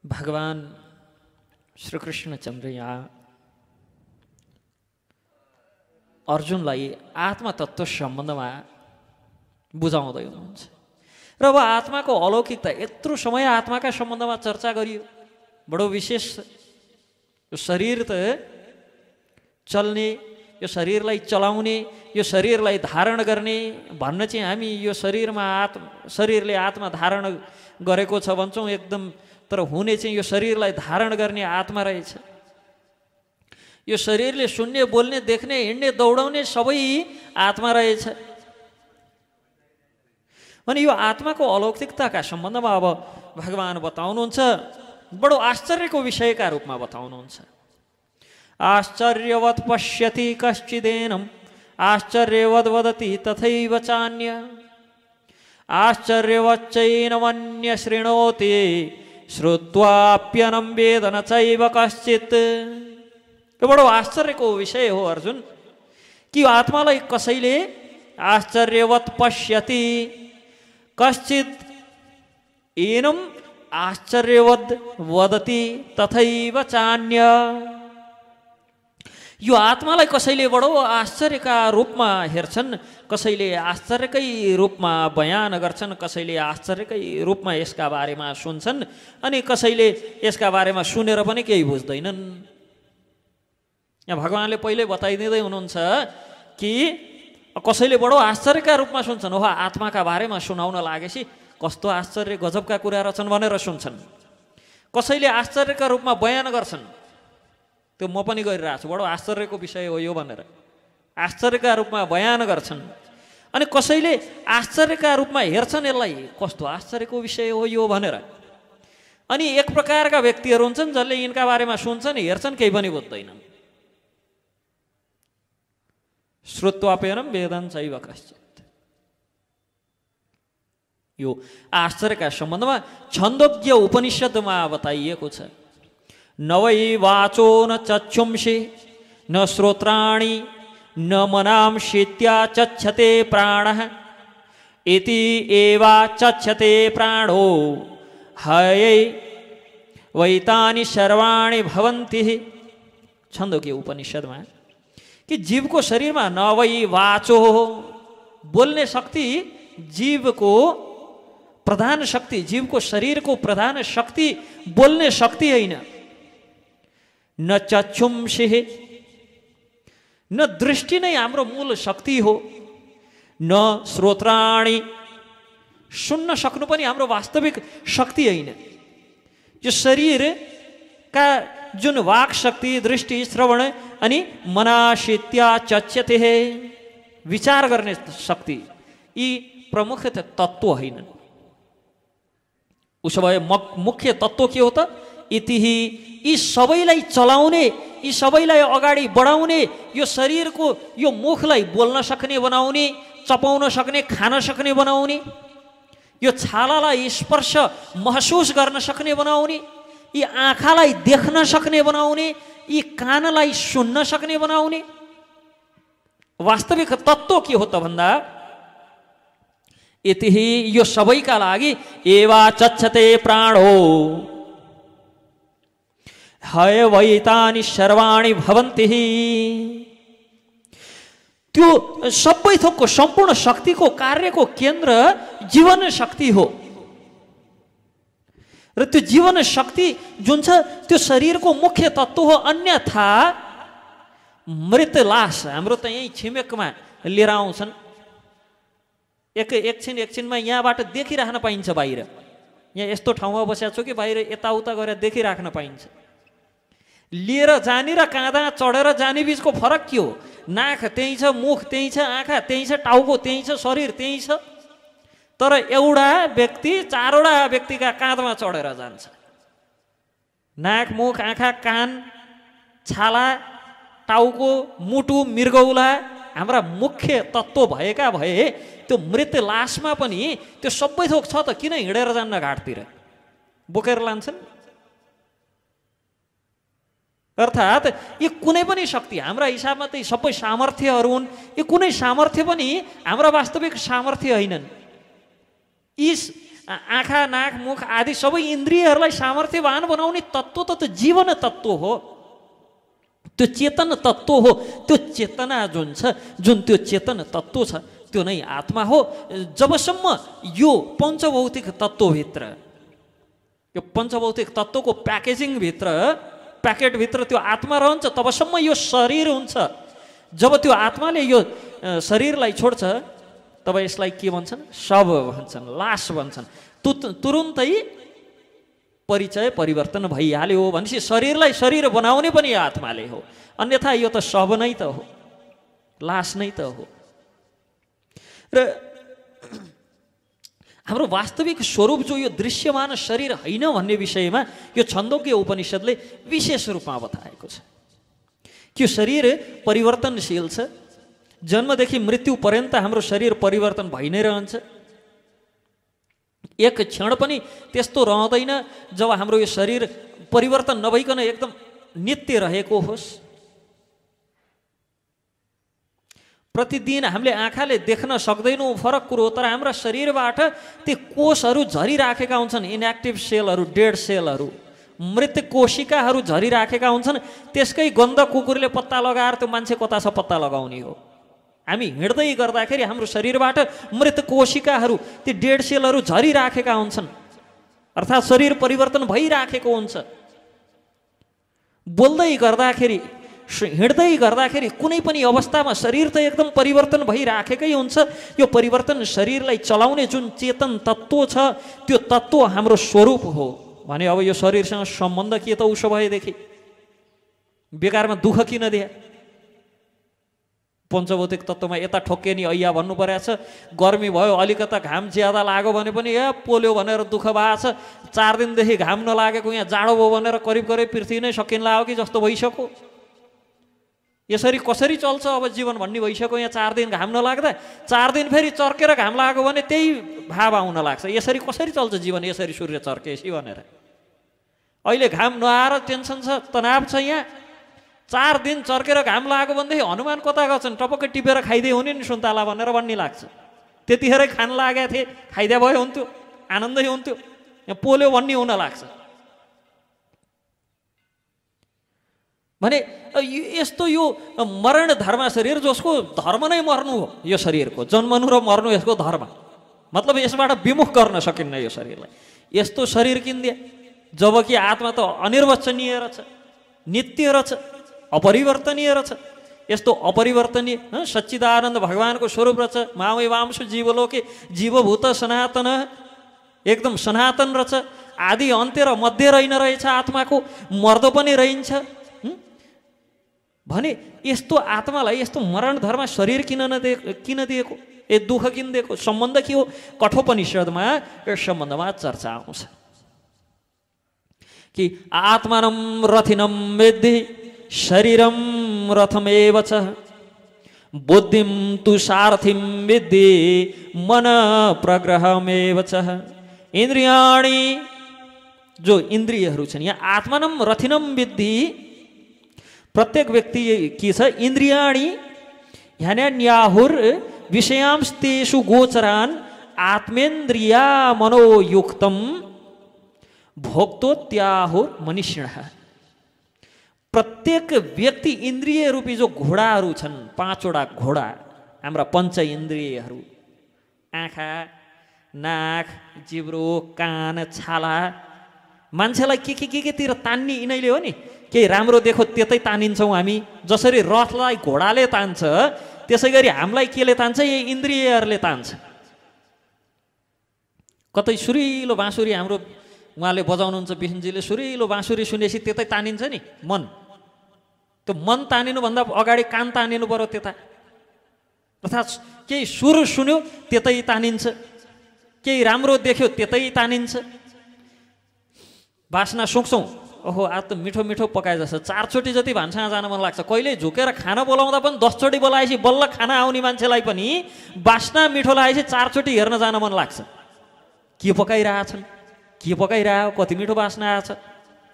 भगवान श्री कृष्णचन्द्र यहाँ अर्जुनलाई आत्मतत्व सम्बन्धमा बुझाउँदै हुनुहुन्छ र अब आत्माको अलौकिकता यत्रो समय आत्माका सम्बन्धमा चर्चा गरियो। बडो विशेष यो शरीर त चल्ने, यो शरीरलाई चलाउने, यो शरीरलाई धारण गर्ने भन्न चाहिँ हामी यो शरीरले आत्मा धारण गरेको छ भन्छौँ एकदम, तर हुने चाहिँ यो शरीरलाई धारण गर्ने आत्मा रहेछ। यो शरीरले सुन्ने, बोल्ने, देख्ने, हिँड्ने, दौडाउने सबै आत्मा रहेछ। अनि यो आत्माको अलौकिकताका सम्बन्धमा अब भगवान बताउनुहुन्छ, बडो आश्चर्यको विषयका रूपमा बताउनुहुन्छ। आश्चर्यवत् पश्यति कश्चिदेनम् आश्चर्यवद् वदति तथैव चान्य आश्चर्यवच्चैनमन्य शृणोति श्रुत्वाप्यनं वेद न चैव कश्चित्। यो बडो आश्चर्यको विषय हो अर्जुन, कि आत्मालाई कसैले आश्चर्यवत् पश्यति, कश्चित् एनम् आश्चर्यवद् वदति तथैव चान्य। यो आत्मालाई कसैले बडो आश्चर्यका रूपमा हेर्छन्, कसैले आश्चर्यकै रूपमा बयान गर्छन्, कसैले आश्चर्यकै रूपमा यसका बारेमा सुन्छन्, अनि कसैले यसका बारेमा सुनेर पनि केही बुझ्दैनन्। यहाँ भगवानले पहिल्यै बताइदिँदै हुनुहुन्छ कि कसैले बडो आश्चर्यका रूपमा सुन्छन्, हो आत्माका बारेमा सुनाउन लागेपछि कस्तो आश्चर्य गजबका कुरा रहेछन् भनेर सुन्छन्। कसैले आश्चर्यका रूपमा बयान गर्छन्, त्यो म पनि गरिरहेको छु, बडो आश्चर्यको विषय हो यो भनेर आश्चर्यका रूपमा बयान गर्छन्। अनि कसैले आश्चर्यका रूपमा हेर्छन्, यसलाई कस्तो आश्चर्यको विषय हो यो भनेर। अनि एक प्रकारका व्यक्तिहरू हुन्छन् जसले यिनका बारेमा सुन्छन्, हेर्छन्, केही पनि बुझ्दैनन्। श्रुत्वाप्यनं वेदं चैव कश्चित्। यो आश्चर्यका सम्बन्धमा छन्दोज्ञ उपनिषदमा बताइएको छ, न वै वाचो न चक्षुंषि न श्रोत्राणि न मनांशीत्या चक्षते प्राणः इति एवा चक्षते प्राणो हयै वैतानि सर्वाणि भवन्ति। छन्दोज्ञ उपनिषदमा कि जीवको शरीरमा न वै वाचो, बोल्ने शक्ति जीवको प्रधान शक्ति, जीवको शरीरको प्रधान शक्ति बोल्ने शक्ति होइन। न चक्षुंषि, न दृष्टि नै हाम्रो मूल शक्ति हो। न श्रोत्राणि, सुन्न सक्नु पनि हाम्रो वास्तविक शक्ति होइन। यो शरीरका जुन वाक शक्ति, दृष्टि, श्रवण अनि मनाशित्या चक्षते, विचार गर्ने शक्ति, यी प्रमुख तत्त्व होइनन्। उसो भए मुख्य तत्त्व के हो त? इति यी सबैलाई चलाउने, यी सबैलाई अगाडि बढाउने, यो शरीरको यो मुखलाई बोल्न सक्ने बनाउने, चपाउन सक्ने, खान सक्ने बनाउने, यो छालालाई स्पर्श महसुस गर्न सक्ने बनाउने, यी आँखालाई देख्न सक्ने बनाउने, यी कानलाई सुन्न सक्ने बनाउने वास्तविक तत्त्व के हो त भन्दा यति यो सबैका लागि एवा चक्षते प्राणो हय वैतानि सर्वाणि भवन्ति। त्यो सबै थोकको सम्पूर्ण शक्तिको कार्यको केन्द्र जीवन शक्ति हो। र त्यो जीवन शक्ति जुन छ त्यो शरीरको मुख्य तत्त्व हो। अन्यथा मृत लास हाम्रो त यही छिमेकमा लिएर आउँछन्, एकछिनमा यहाँबाट देखिराख्न पाइन्छ बाहिर। यहाँ यस्तो ठाउँमा बसेको छु कि बाहिर यताउता गरेर देखिराख्न पाइन्छ। लिएर जाने र काँधा चढेर जाने बिचको फरक के हो? नाक त्यही छ, मुख त्यही छ, आँखा त्यही छ, टाउको त्यही छ, शरीर त्यही छ, तर एउटा व्यक्ति चारवटा व्यक्तिका काँधमा चढेर जान्छ। नाक, मुख, आँखा, कान, छाला, टाउको, मुटु, मृगौला हाम्रा मुख्य तत्त्व भएका भए त्यो मृत लासमा पनि त्यो सबै थोक छ त किन हिँडेर जान्न घाटतिर? बोकेर लान्छन्। अर्थात् यी कुनै पनि शक्ति हाम्रा हिसाबमा त सबै सामर्थ्यहरू हुन्, यी कुनै सामर्थ्य पनि हाम्रा वास्तविक सामर्थ्य होइनन्। यी आँखा नाक मुख आदि सबै इन्द्रियहरूलाई सामर्थ्यवान बनाउने तत्त्व त त्यो जीवन तत्त्व हो, त्यो चेतन तत्त्व हो। त्यो चेतना जुन छ, जुन त्यो चेतन तत्त्व छ त्यो नै आत्मा हो। जबसम्म यो पञ्चभौतिक तत्त्वभित्र, यो पञ्चभौतिक तत्त्वको प्याकेटभित्र त्यो आत्मा रहन्छ तबसम्म यो शरीर हुन्छ। जब त्यो आत्माले यो शरीरलाई छोड्छ तब यसलाई के भन्छन्? शव भन्छन्, लास भन्छन्। तुरुन्तै परिचय परिवर्तन भइहाल्यो भनेपछि शरीरलाई शरीर बनाउने पनि आत्माले हो, अन्यथा यो त शव नै त हो, लास नै त हो। र हाम्रो वास्तविक स्वरूप जो यो दृश्यमान शरीर होइन भन्ने विषयमा यो छन्दोग्य उपनिषदले विशेष रूपमा बताएको छ कि यो शरीर परिवर्तनशील छ। जन्मदेखि मृत्यु पर्यन्त हाम्रो शरीर परिवर्तन भइ नै रहन्छ। एक क्षण पनि त्यस्तो रहँदैन जब हाम्रो यो शरीर परिवर्तन नभइकन एकदम नित्य रहेको होस्। प्रतिदिन हामीले आँखाले देख्न सक्दैनौँ फरक कुरो, तर हाम्रा शरीरबाट ती कोषहरू झरिराखेका हुन्छन्, इनएक्टिभ सेलहरू, डेड सेलहरू, मृत कोशिकाहरू झरिराखेका हुन्छन्। त्यसकै गन्ध कुकुरले पत्ता लगाएर त्यो मान्छे कता छ पत्ता लगाउने हो। हामी हिँड्दै गर्दाखेरि हाम्रो शरीरबाट मृत कोशिकाहरू, ती डेड सेलहरू झरिराखेका हुन्छन्, अर्थात् शरीर परिवर्तन भइराखेको हुन्छ। बोल्दै गर्दाखेरि, हिँड्दै गर्दाखेरि कुनै पनि अवस्थामा शरीर त एकदम परिवर्तन भइराखेकै हुन्छ। यो परिवर्तन शरीरलाई चलाउने जुन चेतन तत्त्व छ त्यो तत्त्व हाम्रो स्वरूप हो भने अब यो शरीरसँग सम्बन्ध के त उसो भएदेखि? बेकारमा दुःख किन दिए? पञ्चभौतिक तत्त्वमा यता ठोक्के नि ऐया भन्नु परेको छ। गर्मी भयो, अलिकता घाम ज्यादा लाग्यो भने पनि पोल्यो भनेर दुःख भएको छ। 4 दिनदेखि घाम नलागेको यहाँ जाडो भयो भनेर करिब पृथ्वी नै सकिन लाग्यो कि जस्तो भइसक्यो। यसरी कसरी चल्छ अब जीवन भन्ने भइसक्यो। यहाँ 4 दिन घाम नलाग्दा 4 दिन फेरि चर्केर घाम लाग्यो भने त्यही भाव आउन लाग्छ। यसरी कसरी चल्छ जीवन? यसरी सूर्य चर्केसी भनेर अहिले घाम नआएर टेन्सन छ, तनाव छ। यहाँ 4 दिन चर्केर घाम लाग्यो भनेदेखि हनुमान कता गर्छन्? टपक्कै टिपेर खाइदिए हुने नि सुन्तला भनेर भन्ने लाग्छ। त्यतिखेरै खान लागेको थिए, खाइदिया भयो हुन्थ्यो, आनन्दै हुन्थ्यो। यहाँ पोल्यो भन्ने हुन लाग्छ भने यस्तो यो मरण धर्म शरीर जसको धर्म नै मर्नु हो। यो शरीरको जन्मनु र मर्नु यसको धर्म, मतलब यसबाट विमुख गर्न सकिन्न यो शरीरलाई। यस्तो शरीर किनिदिए जबकि आत्मा त अनिर्वचनीय रहेछ, नित्य रहेछ, अपरिवर्तनीय रहेछ। यस्तो अपरिवर्तनीय सच्चिदानन्द भगवानको स्वरूप रहेछ। मावै वांशु जीवलोके जीवभूत सनातन, एकदम सनातन रहेछ। आदि अन्त्य र मध्य रहिन रहेछ आत्माको, मर्दो पनि रहन्छ भने यस्तो आत्मालाई यस्तो मरण धर्म शरीर किन दिएको? दुःख किन दिएको? सम्बन्ध के हो? कठोपनिषदमा यस सम्बन्धमा चर्चा आउँछ कि आत्मानं रथिनं वेद्धि शरीरं रथमेव च बुद्धिं तु सारथिं विद्धि मन प्रग्रहमेव च। इन्द्रियाणि, जो इन्द्रियहरू छन्, यहाँ आत्मानं रथिनं विद्धि, प्रत्येक व्यक्ति के छ? इन्द्रियाणि ह्यन्याहुर विषयांस्तेषु गोचरान् आत्मेन्द्रिया मनोयुक्तं भोक्तोत्याहुर मनीषिणः। प्रत्येक व्यक्ति इन्द्रिय रूपी जो घोडाहरू छन्, 5वटा घोडा हाम्रा पञ्च इन्द्रियहरू, आँखा, नाक, जिब्रो, कान, छाला, मान्छेलाई के तिर तान्ने यिनैले हो नि। केही राम्रो देखो त्यतै तानिन्छौँ हामी। जसरी रथलाई घोडाले तान्छ त्यसै गरी हामीलाई केले तान्छ? यही इन्द्रियहरूले तान्छ। कतै सुरिलो बाँसुरी हाम्रो उहाँले बजाउनुहुन्छ, विष्णुजीले सुरिलो बाँसुरी सुनेपछि त्यतै तानिन्छ नि मन। त्यो मन तानिनुभन्दा अगाडि कान तानिनु पर्यो त्यता। अर्थात् केही सुर सुन्यो त्यतै तानिन्छ, केही राम्रो देख्यो त्यतै तानिन्छ। बास्ना सुक्छौँ, ओहो आज त मिठो मिठो पकाए जस्तो, 4 चोटि जति भान्सामा जान मन लाग्छ। कहिले झुकेर खाना बोलाउँदा पनि 10 चोटि बोलाएपछि बल्ल खाना आउने मान्छेलाई पनि बास्ना मिठो लागेपछि 4 चोटि हेर्न जान मन लाग्छ। के पकाइरहेछन्, के पकाइरह्यो, कति मिठो बास्ना आएछ।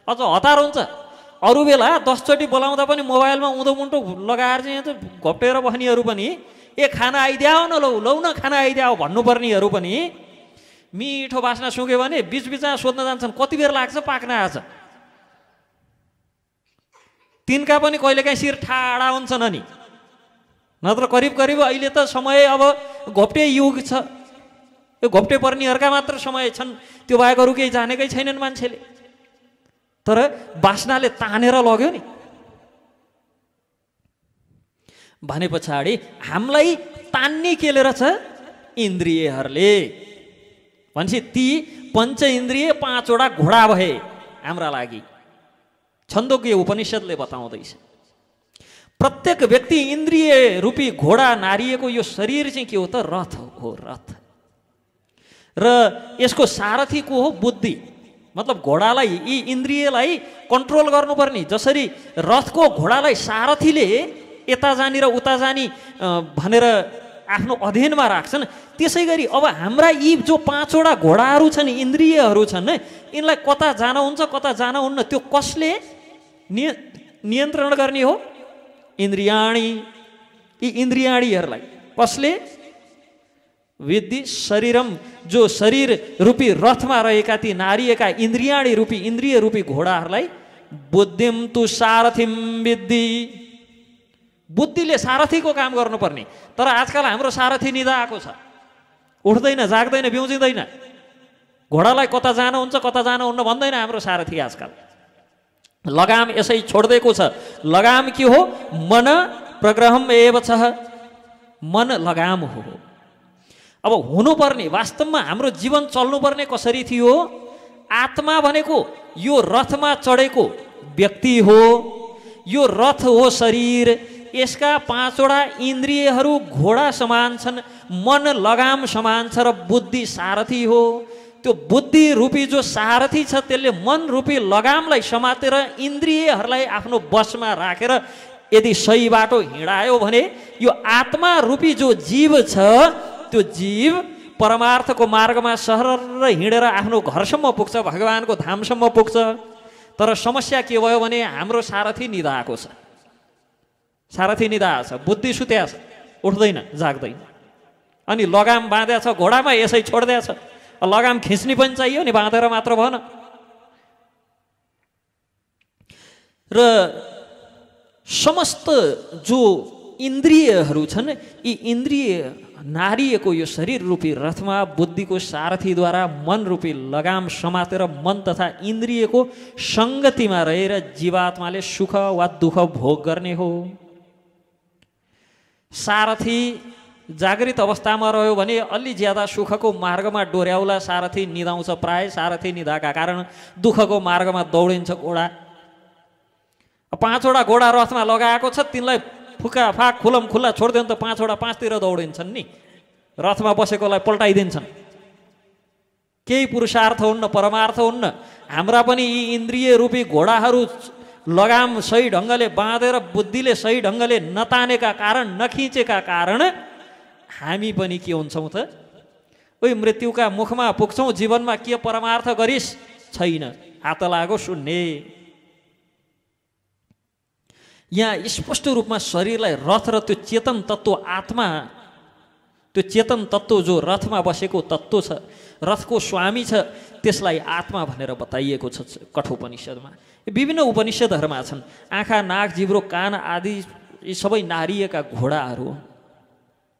अझ हतार हुन्छ। अरू बेला 10 चोटि बोलाउँदा पनि मोबाइलमा उँधो मुन्टो लगाएर चाहिँ यहाँ त घोप्टेर बस्नेहरू पनि खाना आइदियाओ न, लौ न खाना आइदियाओ भन्नुपर्नेहरू पनि मिठो बास्ना सुँग्यो भने बिचबिचमा सोध्न जान्छन् कति बेर लाग्छ पाक्न आज। तिनका पनि कहिलेकाहीँ शिर ठाडा हुन्छन् अनि, नत्र करिब करिब अहिले त समय अब घोप्टे युग छ, यो घोप्टे पर्नेहरूका मात्र समय छन्, त्यो बाहेक अरू केही जानेकै छैनन् मान्छेले। तर बास्नाले तानेर लग्यो नि। भने पछाडि हामीलाई तान्ने केले रहेछ इन्द्रियहरूले। भनेपछि ती पञ्च इन्द्रिय 5वटा घोडा भए हाम्रा लागि। छन्दोग्य उपनिषद्ले बताउँदैछ प्रत्येक व्यक्ति इन्द्रिय रूपी घोडा नारिएको यो शरीर चाहिँ के हो त? रथ हो, रथ। र यसको सारथी को हो? बुद्धि। मतलब घोडालाई, यी इन्द्रियलाई कन्ट्रोल गर्नुपर्ने, जसरी रथको घोडालाई सारथीले यता जानी र उता जानी भनेर आफ्नो अधीनमा राख्छन्, त्यसै गरी अब हाम्रा यी जो 5वटा घोडाहरू छन्, इन्द्रियहरू छन्, यिनलाई कता जान हुन्छ कता जान हुन्न त्यो कसले नियन्त्रण गर्ने हो? इन्द्रियाणी। यी इन्द्रियाणीहरूलाई कसले? विद्धि शरीरम, जो शरीर रूपी रथमा रहेका ती नारिएका इन्द्रियाणी रूपी, इन्द्रिय रूपी घोडाहरूलाई बुद्धिम तु सारथिम विद्धि। बुद्धिले सारथीको काम गर्नुपर्ने। तर आजकल हाम्रो सारथी निदाएको छ, उठ्दैन, जाग्दैन, बिउजिँदैन। घोडालाई कता जान हुन्छ कता जान हुन्न भन्दैन हाम्रो सारथी आजकल। लगाम यसै छोड्दिएको छ। लगाम के हो? मन प्रग्रहम एव छ। मन लगाम हो। अब हुनुपर्ने, वास्तवमा हाम्रो जीवन चल्नुपर्ने कसरी थियो? आत्मा भनेको यो रथमा चढेको व्यक्ति हो, यो रथ हो शरीर, यसका 5वटा इन्द्रियहरू घोडा समान छन्, मन लगाम समान छ र बुद्धि सारथी हो। त्यो बुद्धि रूपी जो सारथी छ त्यसले मन रूपी लगामलाई समातेर इन्द्रियहरूलाई आफ्नो बसमा राखेर यदि सही बाटो हिँडायो भने यो आत्मा रूपी जो जीव छ त्यो जीव परमार्थको मार्गमा सरर हिँडेर आफ्नो घरसम्म पुग्छ, भगवानको धामसम्म पुग्छ। तर समस्या के भयो भने हाम्रो सारथी निदाएको छ। सारथी निदाएको छ, बुद्धि सुत्या छ, उठ्दैन, जाग्दैन। अनि लगाम बाँधेको छ घोडामा, यसै छोड्दिएको छ। लगाम खिच्ने पनि चाहियो नि, बाँधेर मात्र भएन। र समस्त जो इन्द्रियहरू छन्, यी इन्द्रिय नारिएको यो शरीर रूपी रथमा बुद्धिको सारथीद्वारा मन रूपी लगाम समातेर मन तथा इन्द्रियको सङ्गतिमा रहेर जीवात्माले सुख वा दुःख भोग गर्ने हो। सारथी जागृत अवस्थामा रह्यो भने अलि ज्यादा सुखको मार्गमा डोर्याउला, सारथी निदाउँछ। प्राय सारथी निदाका कारण दुःखको मार्गमा दौडिन्छ घोडा। 5वटा घोडा रथमा लगाएको छ, तिनलाई फुकाफाक खुलम खुल्ला छोडिदियो भने त 5वटा 5तिर दौडिन्छन् नि, रथमा बसेकोलाई पल्टाइदिन्छन्। केही पुरुषार्थ हुन्न, परमार्थ हुन्न। हाम्रा पनि यी इन्द्रिय रूपी घोडाहरू लगाम सही ढङ्गले बाँधेर बुद्धिले सही ढङ्गले नतानेका कारण, नखिचेका कारण हामी पनि के हुन्छौँ त? ओइ मृत्युका मुखमा पुग्छौँ, जीवनमा के परमार्थ गरिस्? छैन, हात लागो सुन्ने। यहाँ स्पष्ट रूपमा शरीरलाई रथ र त्यो चेतन तत्त्व आत्मा, त्यो चेतन तत्त्व जो रथमा बसेको तत्त्व छ, रथको स्वामी छ, त्यसलाई आत्मा भनेर बताइएको छ कठोपनिषदमा। विभिन्न उपनिषदहरूमा छन्। आँखा, नाक, जिब्रो, कान आदि यी सबै नारिएका घोडाहरू।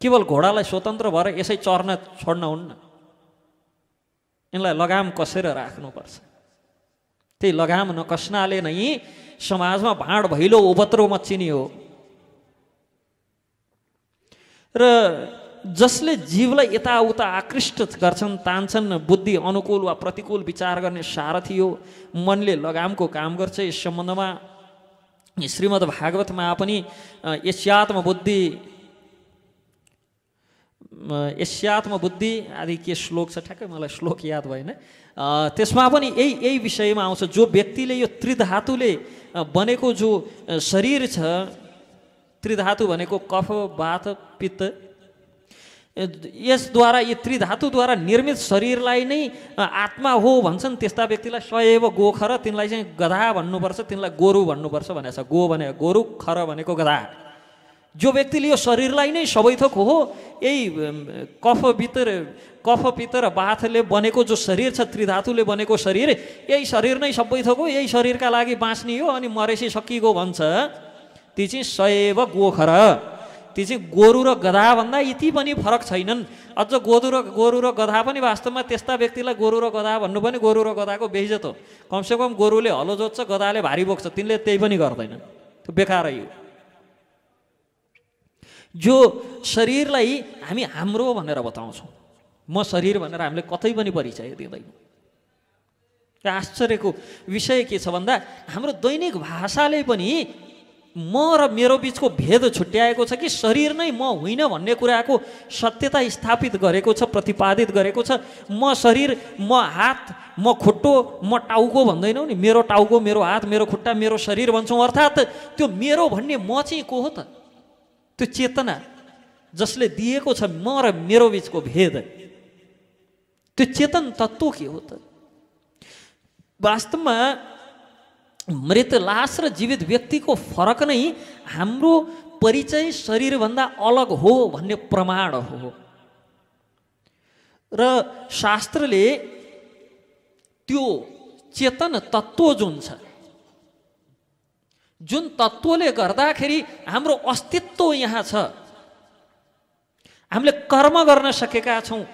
केवल घोडालाई स्वतन्त्र भएर यसै चर्न छोड्न हुन्न, यिनलाई लगाम कसेर राख्नुपर्छ। त्यही लगाम नकस्नाले नै समाजमा भाँड भैलो उपद्रो मच्चिने हो। र जसले जीवलाई यताउता आकृष्ट गर्छन्, तान्छन्, बुद्धि अनुकूल वा प्रतिकूल विचार गर्ने सारथी हो। मनले लगामको काम गर्छ। यस सम्बन्धमा श्रीमद् भागवतमा पनि यस्यात्म बुद्धि आदि के श्लोक छ, ठ्याक्कै मलाई श्लोक याद भएन। त्यसमा पनि यही विषयमा आउँछ। जो व्यक्तिले यो त्रिधातुले बनेको जो शरीर छ, त्रिधातु भनेको कफ, वात, पित्त, यसद्वारा, यी त्रिधातुद्वारा निर्मित शरीरलाई नै आत्मा हो भन्छन्। त्यस्ता व्यक्तिलाई सएव गो खर, तिनलाई चाहिँ गधा भन्नुपर्छ, तिनलाई गोरु भन्नुपर्छ भनेको छ। गो भनेको गोरु, खर भनेको गधा। जो व्यक्तिले यो शरीरलाई नै सबै थोक हो, यही कफ पित्त र बाथले बनेको जो शरीर छ, त्रिधातुले बनेको शरीर, यही शरीर नै सबै थोक हो, यही शरीरका लागि बाँच्ने हो, अनि मरेसी सकिएको भन्छ, ती चाहिँ सैव गोखर, ती चाहिँ गोरु र गधाभन्दा यति पनि फरक छैनन्। अझ गोरु र गधा पनि वास्तवमा त्यस्ता व्यक्तिलाई गोरु र गधा भन्नु पनि गोरु र गधाको बेइज्जत हो। कमसेकम गोरुले हलो जोत्छ, गधाले भारी बोक्छ, तिनले त्यही पनि गर्दैनन्, त्यो बेकारै हो। जो शरीरलाई हामी हाम्रो भनेर बताउँछौँ, म शरीर भनेर हामीले कतै पनि परिचय दिँदैनौँ। आश्चर्यको विषय के छ भन्दा हाम्रो दैनिक भाषाले पनि म र मेरो बिचको भेद छुट्याएको छ कि शरीर नै म होइन भन्ने कुराको सत्यता स्थापित गरेको छ, प्रतिपादित गरेको छ। म शरीर, म हात, म खुट्टो, म टाउको भन्दैनौँ नि, मेरो टाउको, मेरो हात, मेरो खुट्टा, मेरो शरीर भन्छौँ। अर्थात् त्यो मेरो भन्ने म चाहिँ को हो त? त्यो चेतना जसले दिएको छ म र मेरो बिचको भेद, त्यो चेतन तत्त्व के हो त? वास्तवमा मृत लास र जीवित व्यक्तिको फरक नै हाम्रो परिचय शरीरभन्दा अलग हो भन्ने प्रमाण हो। र शास्त्रले त्यो चेतन तत्त्व जुन छ, जुन तत्त्वले गर्दाखेरि हाम्रो अस्तित्व यहाँ छ, हामीले कर्म गर्न सकेका छौँ,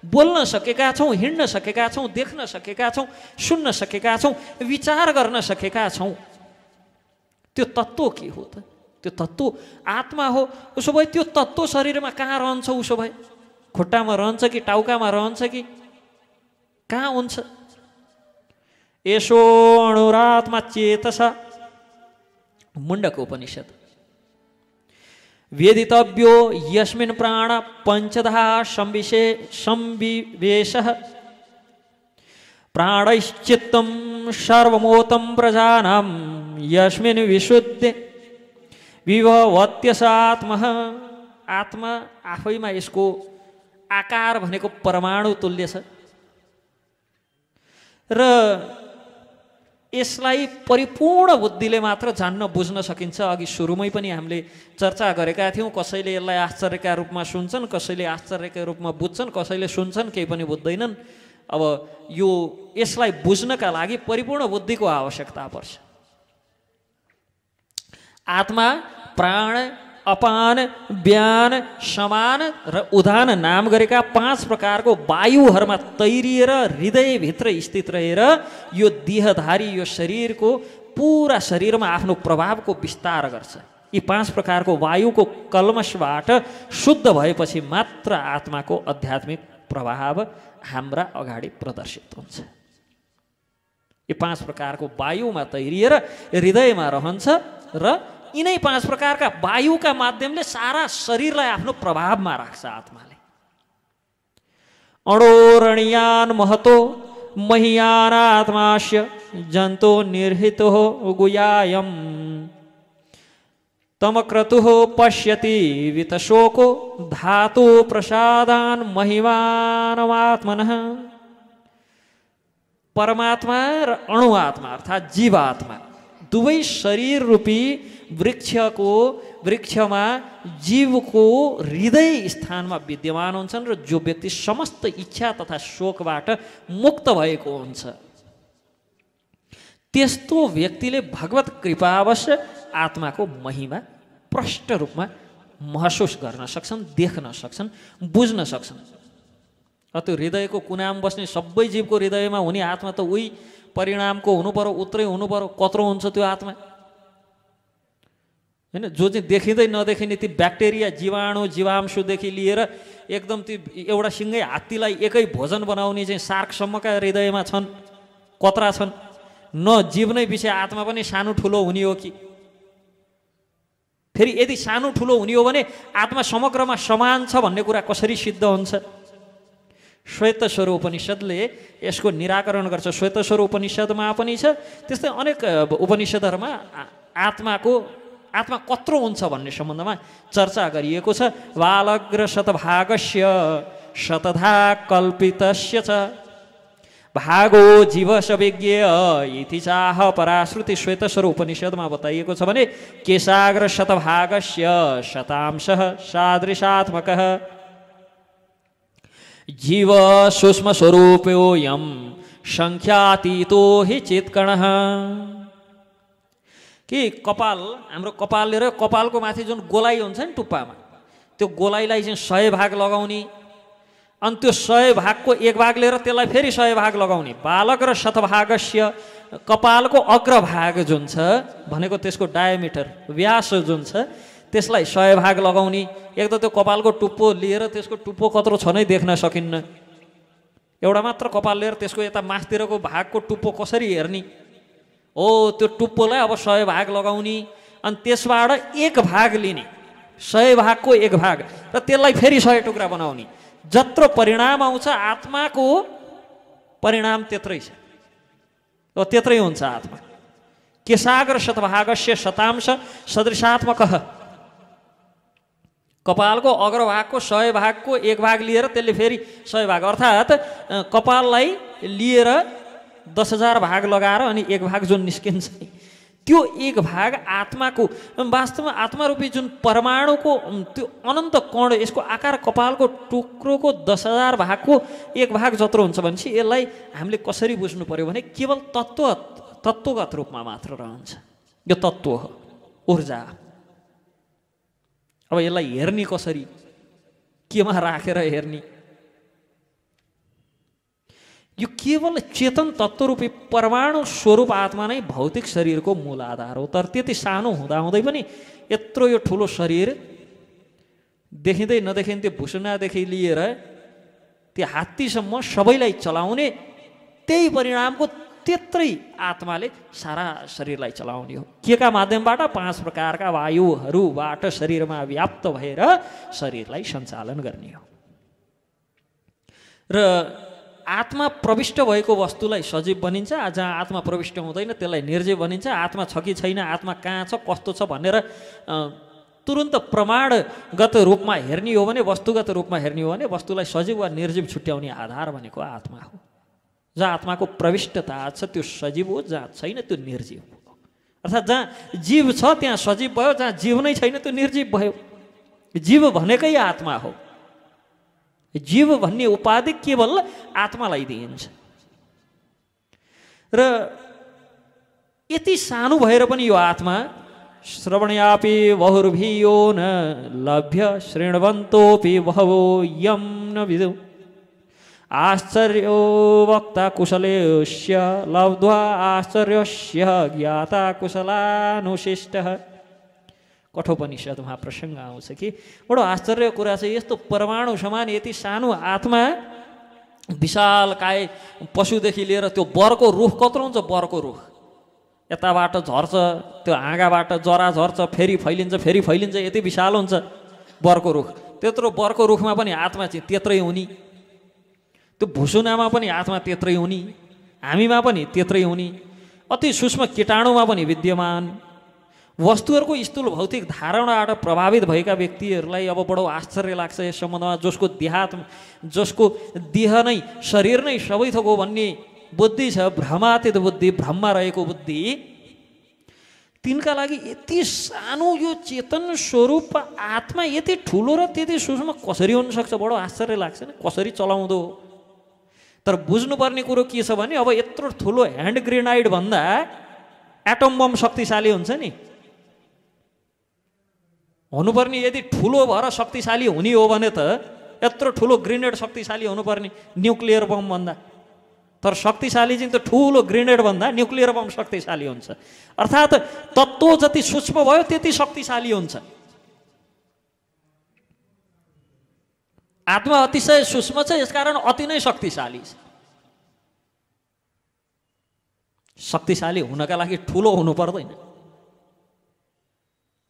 बोल्न सकेका छौँ, हिँड्न सकेका छौँ, देख्न सकेका छौँ, सुन्न सकेका छौँ, विचार गर्न सकेका छौँ, त्यो तत्त्व के हो त? त्यो तत्त्व आत्मा हो। उसो भए त्यो तत्त्व शरीरमा कहाँ रहन्छ? उसो भए खुट्टामा रहन्छ कि टाउकामा रहन्छ कि कहाँ हुन्छ? यसो अणुरात्मा चेतसा, मुण्डक उपनिषद। वेदितव्यो यस्मिन् प्राण पंचधा संविवेशः, प्राणैश्चित्तं सर्वमोतं प्रजानां यस्मिन् विशुद्धे विभवत्यसात्मः। आत्मा आफैमा यसको आकार भनेको परमाणु तुल्य छ र यसलाई परिपूर्ण बुद्धिले मात्र जान्न बुझ्न सकिन्छ। अघि सुरुमै पनि हामीले चर्चा गरेका थियौँ, कसैले यसलाई आश्चर्यका रूपमा सुन्छन्, कसैले आश्चर्यका रूपमा बुझ्छन्, कसैले सुन्छन् केही पनि बुझ्दैनन्। अब यो यसलाई बुझ्नका लागि परिपूर्ण बुद्धिको आवश्यकता पर्छ। आत्मा, प्राण, अपान, व्यान, समान र उदान नाम गरेका 5 प्रकारको वायुहरूमा तैरिएर हृदयभित्र स्थित रहेर यो देहधारी यो शरीरको पुरा शरीरमा आफ्नो प्रभावको विस्तार गर्छ। यी 5 प्रकारको वायुको कल्मशबाट शुद्ध भएपछि मात्र आत्माको आध्यात्मिक प्रभाव हाम्रा अगाडि प्रदर्शित हुन्छ। यी 5 प्रकारको वायुमा तैरिएर हृदयमा रहन्छ र यिनै 5 प्रकारका वायुका माध्यमले सारा शरीरलाई आफ्नो प्रभावमा राख्छ आत्माले। अणोरणीयान महतो महीयान आत्मास्य जन्तो निर्हितो गुयायम तमक्रतुः पश्यति वितशोको धातु प्रसादान महिमानमात्मनः। परमात्मा र अणुआत्मा अर्थात् जीवात्मा दुवै शरीर रूपी वृक्षमा जीवको हृदय स्थानमा विद्यमान हुन्छन् र जो व्यक्ति समस्त इच्छा तथा शोकबाट मुक्त भएको हुन्छ त्यस्तो व्यक्तिले भगवत कृपावश आत्माको महिमा प्रष्ट रूपमा महसुस गर्न सक्छन्, देख्न सक्छन्, बुझ्न सक्छन्। त्यो हृदयको कुनामा बस्ने सबै जीवको हृदयमा हुने आत्मा त उही परिणामको हुनु पर्यो, उत्रै हुनु पर्यो। कत्रो हुन्छ त्यो आत्मा हैन? जो चाहिँ देखिँदै नदेखिने ती ब्याक्टेरिया, जीवाणु, जीवांशुदेखि लिएर एकदम ती एउटा सिङ्गै हात्तीलाई एकै भोजन बनाउने चाहिँ सार्कसम्मका हृदयमा छन्, कत्रा छन्। न जीव नै पछि आत्मा पनि सानो ठुलो हुने हो कि? फेरि यदि सानो ठुलो हुने हो भने आत्मा समग्रमा समान छ भन्ने कुरा कसरी सिद्ध हुन्छ? श्वेतस्वर उपनिषदले यसको निराकरण गर्छ। श्वेतस्वर उपनिषदमा पनि छ, त्यस्तै अनेक उपनिषदहरूमा आत्मा कत्रो हुन्छ भन्ने सम्बन्धमा चर्चा गरिएको छ। वालग्र शतभागस्य शतधा कल्पितस्य च भागो जीव सविज्ञ इति चाह पराश्रुति श्वेतस्वर उपनिषदमा बताइएको छ भने केशाग्र शतभागस्य शतांशः सादृशात्मकः जीव सूक्ष्म स्वरूपोऽयं संख्यातीतो हि चित्कणः। कि कपाल हाम्रो कपालले र कपालको माथि जुन गोलाइ हुन्छ नि टुप्पामा, त्यो गोलाइलाई चाहिँ 100 भाग लगाउने, अनि त्यो 100 भागको एक भाग लिएर त्यसलाई फेरि 100 भाग लगाउने। बालक र शतभागस्य कपालको अग्रभाग जुन छ भनेको त्यसको डायमिटर व्यास जुन छ त्यसलाई 100 भाग लगाउने। एक त त्यो कपालको टुप्पो लिएर त्यसको टुप्पो कत्रो छ नै देख्न सकिन्न, एउटा मात्र कपाल लिएर त्यसको यता मासतिरको भागको टुप्पो कसरी हेर्ने हो, त्यो टुप्पोलाई अब 100 भाग लगाउने, अनि त्यसबाट एक भाग लिने, 100 भागको एक भाग, र त्यसलाई फेरि 100 टुक्रा बनाउने। जत्रो परिणाम आउँछ आत्माको परिणाम त्यत्रै छ, त्यत्रै हुन्छ आत्मा। केशाग्र शतभागस्य शतांश सदृशात्मकः, कपालको अग्रभागको 100 भागको एक भाग लिएर त्यसले फेरि 100 भाग, अर्थात् कपाललाई लिएर 10,000 भाग लगाएर अनि एक भाग जुन निस्किन्छ त्यो एक भाग आत्माको, वास्तवमा आत्मारूपी जुन परमाणुको त्यो अनन्त कण, यसको आकार कपालको टुक्रोको 10,000 भागको एक भाग जत्रो हुन्छ भनेपछि यसलाई हामीले कसरी बुझ्नु पर्यो भने केवल तत्त्वगत रूपमा मात्र रहन्छ। यो तत्त्व हो, ऊर्जा। अब यसलाई हेर्ने कसरी, केमा राखेर हेर्ने? यो केवल चेतन तत्त्वरूपी परमाणु स्वरूप आत्मा नै भौतिक शरीरको मूल आधार हो। तर त्यति सानो हुँदाहुँदै पनि यत्रो यो ठुलो शरीर देखिँदै नदेखिने त्यो भुसुनादेखि लिएर त्यो हात्तीसम्म सबैलाई चलाउने त्यही परिणामको त्यत्रै आत्माले सारा शरीरलाई चलाउने हो। के का माध्यमबाट? 5 प्रकारका वायुहरूबाट शरीरमा व्याप्त भएर शरीरलाई सञ्चालन गर्ने हो। र आत्मा प्रविष्ट भएको वस्तुलाई सजीव भनिन्छ, जहाँ आत्मा प्रविष्ट हुँदैन त्यसलाई निर्जीव भनिन्छ। आत्मा छ कि छैन, आत्मा कहाँ छ, कस्तो छ भनेर तुरुन्त प्रमाणगत रूपमा हेर्ने हो भने, वस्तुगत रूपमा हेर्ने हो भने वस्तुलाई सजीव वा निर्जीव छुट्याउने आधार भनेको आत्मा हो। जहाँ आत्माको प्रविष्टता छ त्यो सजीव हो, जहाँ छैन त्यो निर्जीव हो। अर्थात् जहाँ जीव छ त्यहाँ सजीव भयो, जहाँ जीव नै छैन त्यो निर्जीव भयो। जीव भनेकै आत्मा हो। जीव भन्ने उपाधि केवल आत्मालाई दिइन्छ। र यति सानो भएर पनि यो आत्मा श्रवणयापि बहुर्भियो न लभ्य शृण्वन्तोपि बहवो यं न विदु आश्चर्यो वक्ता कुशलेस्य लब्ध्वा आश्चर्यस्य ज्ञाता कुशलानुशिष्टः। कठोपनिषदमा प्रसङ्ग आउँछ कि बडो आश्चर्य कुरा चाहिँ यस्तो परमाणु समान यति सानो आत्मा, विशाल काय पशुदेखि लिएर त्यो बरको रुख कत्रो हुन्छ, बरको रुख यताबाट झर्छ, त्यो हाँगाबाट जरा झर्छ, फेरि फैलिन्छ, फेरि फैलिन्छ, यति विशाल हुन्छ बरको रुख। त्यत्रो बरको रुखमा पनि आत्मा चाहिँ त्यत्रै हुने, त्यो भुसुनामा पनि आत्मा त्यत्रै हुने, हामीमा पनि त्यत्रै हुने, अति सूक्ष्म कीटाणुमा पनि विद्यमान। वस्तुहरूको स्थूल भौतिक धारणाबाट प्रभावित भएका व्यक्तिहरूलाई अब बडो आश्चर्य लाग्छ यस सम्बन्धमा। जसको देह नै शरीर नै सबै थोक हो भन्ने बुद्धि छ, भ्रमातीत बुद्धि, भ्रममा रहेको बुद्धि, तिनका लागि यति सानो यो चेतन स्वरूप आत्मा यति ठुलो र त्यति सूक्ष्म कसरी हुन सक्छ? बडो आश्चर्य लाग्छ नि, कसरी चलाउँदो हो? तर बुझ्नुपर्ने कुरो के छ भने अब यत्रो ठुलो ह्यान्ड ग्रेनाइड भन्दा एटम बम शक्तिशाली हुन्छ नि, हुनुपर्ने। यदि ठुलो भएर शक्तिशाली हुने हो भने त यत्रो ठुलो ग्रेनेड शक्तिशाली हुनुपर्ने न्युक्लियर बम भन्दा। तर शक्तिशाली चाहिँ त ठुलो ग्रेनेड भन्दा न्युक्लियर बम शक्तिशाली हुन्छ। अर्थात् तत्त्व जति सूक्ष्म भयो त्यति शक्तिशाली हुन्छ। आत्मा अतिशय सूक्ष्म छ, यसकारण अति नै शक्तिशाली छ। शक्तिशाली हुनका लागि ठुलो हुनु पर्दैन,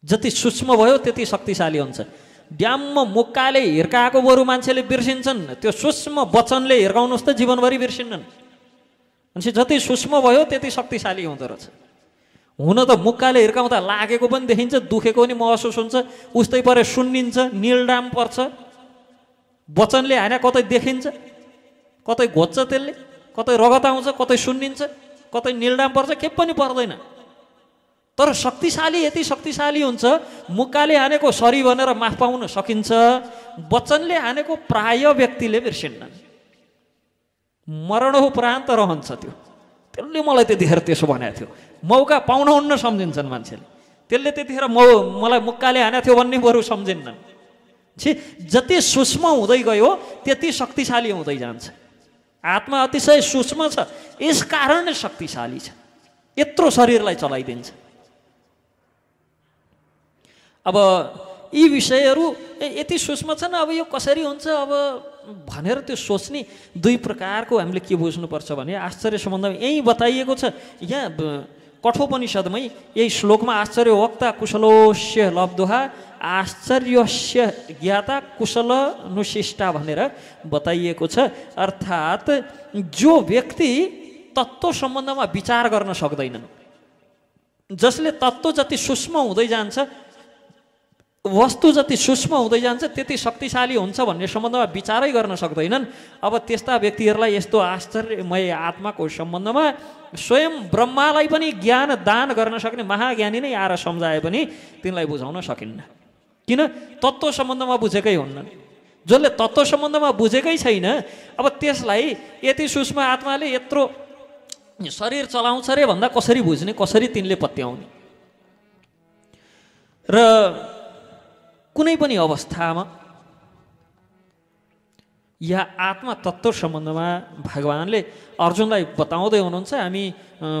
जति सूक्ष्म भयो त्यति शक्तिशाली हुन्छ। ड्याममा मुक्काले हिर्काएको बरु मान्छेले बिर्सिन्छन्, त्यो सूक्ष्म वचनले हिर्काउनुहोस् त जीवनभरि बिर्सिन्नन्। भनेपछि जति सूक्ष्म भयो त्यति शक्तिशाली हुँदो रहेछ। हुन त मुक्काले हिर्काउँदा लागेको पनि देखिन्छ, दुखेको पनि महसुस हुन्छ, उस्तै परे सुन्निन्छ, निलडाम पर्छ। वचनले होइन कतै देखिन्छ, कतै घोज्छ त्यसले। कतै रगत आउँछ, कतै सुन्निन्छ, कतै निलडाम पर्छ, केही पनि पर्दैन। तर शक्तिशाली यति शक्तिशाली हुन्छ, मुक्काले हानेको सरी भनेर माफ पाउन सकिन्छ, वचनले हानेको प्राय व्यक्तिले बिर्सिन्नन्। मरण उपरान्त रहन्छ त्यो। त्यसले मलाई त्यतिखेर त्यसो भनेको थियो, मौका पाउनुहुन्न सम्झिन्छन् मान्छेले। त्यसले त्यतिखेर मलाई मुक्काले हानेको थियो भन्ने बरु सम्झिन्नन्। जति सूक्ष्म हुँदै गयो त्यति शक्तिशाली हुँदै जान्छ। आत्मा अतिशय सूक्ष्म छ, यस कारणले शक्तिशाली छ, यत्रो शरीरलाई चलाइदिन्छ। अब यी विषयहरू यति सूक्ष्म छन्, अब यो कसरी हुन्छ अब भनेर त्यो सोच्ने दुई प्रकारको हामीले के बुझ्नुपर्छ भने आश्चर्य सम्बन्धमा यही बताइएको छ। यहाँ कठोपनिषदमै यही श्लोकमा आश्चर्य वक्ता कुशलोस्य लब्धुहा आश्चर्यस्य ज्ञाता कुशल अनुशिष्टा भनेर बताइएको छ। अर्थात् जो व्यक्ति तत्त्व सम्बन्धमा विचार गर्न सक्दैनन्, जसले तत्त्व जति सूक्ष्म हुँदै जान्छ, वस्तु जति सूक्ष्म हुँदै जान्छ त्यति शक्तिशाली हुन्छ भन्ने सम्बन्धमा विचारै गर्न सक्दैनन्, अब त्यस्ता व्यक्तिहरूलाई यस्तो आश्चर्यमय आत्माको सम्बन्धमा स्वयं ब्रह्मालाई पनि ज्ञान दान गर्न सक्ने महाज्ञानी नै आएर सम्झाए पनि तिनलाई बुझाउन सकिन्न। किन? तत्त्व सम्बन्धमा बुझेकै हुन्नन्। जसले तत्त्व सम्बन्धमा बुझेकै छैन, अब त्यसलाई यति सूक्ष्म आत्माले यत्रो शरीर चलाउँछ रे भन्दा कसरी बुझ्ने, कसरी तिनले पत्याउने? र कुनै पनि अवस्थामा या आत्मा तत्त्व सम्बन्धमा भगवानले अर्जुनलाई बताउँदै हुनुहुन्छ। हामी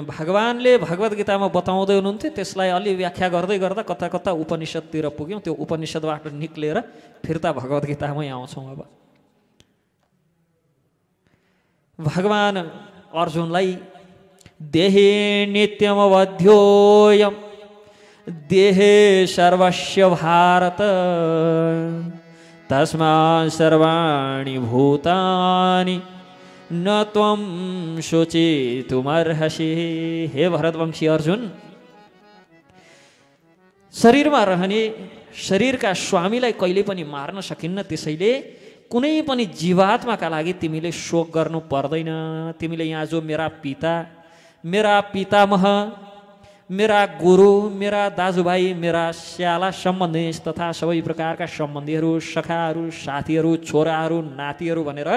भगवानले भगवद् गीतामा बताउँदै हुनुहुन्थ्यो, त्यसलाई अलि व्याख्या गर्दै गर्दा कता कता उपनिषदतिर पुग्यौँ। त्यो उपनिषदबाट निक्लेर फिर्ता भगवद् गीतामै आउँछौँ। अब भगवान अर्जुनलाई देहे नित्यमवध्योयम देहे सर्वस्य भारत तस्मात् सर्वाणि भूतानि न त्वं शुचितुमर्हसि। हे भरतवंशी अर्जुन, शरीरमा रहने शरीरका स्वामीलाई कहिले पनि मार्न सकिन्न। त्यसैले कुनै पनि जीवात्माका लागि तिमीले शोक गर्नु पर्दैन। तिमीले यहाँ जो मेरा पिता, मेरा पितामह, मेरा गुरु, मेरा दाजुभाइ, मेरा स्याला सम्बन्धी तथा सबै प्रकारका सम्बन्धीहरू, सखाहरू, साथीहरू, छोराहरू, नातिहरू भनेर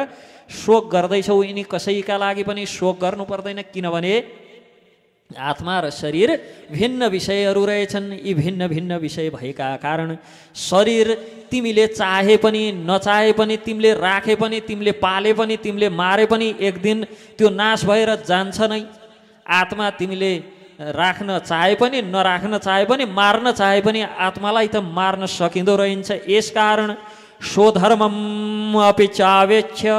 शोक गर्दैछौ, यिनी कसैका लागि पनि शोक गर्नु पर्दैन। किनभने आत्मा र शरीर भिन्न विषयहरू रहेछन्। यी भिन्न भिन्न विषय भएका कारण शरीर तिमीले चाहे पनि नचाहे पनि, तिमीले राखे पनि, तिमीले पाले पनि, तिमीले मारे पनि एक दिन त्यो नाश भएर जान्छ नै। आत्मा तिमीले राख्न चाहे पनि नराख्न चाहे पनि, मार्न चाहे पनि आत्मालाई त मार्न सकिँदो रहन्छ। यसकारण स्वधर्मम अपि चावेक्ष्य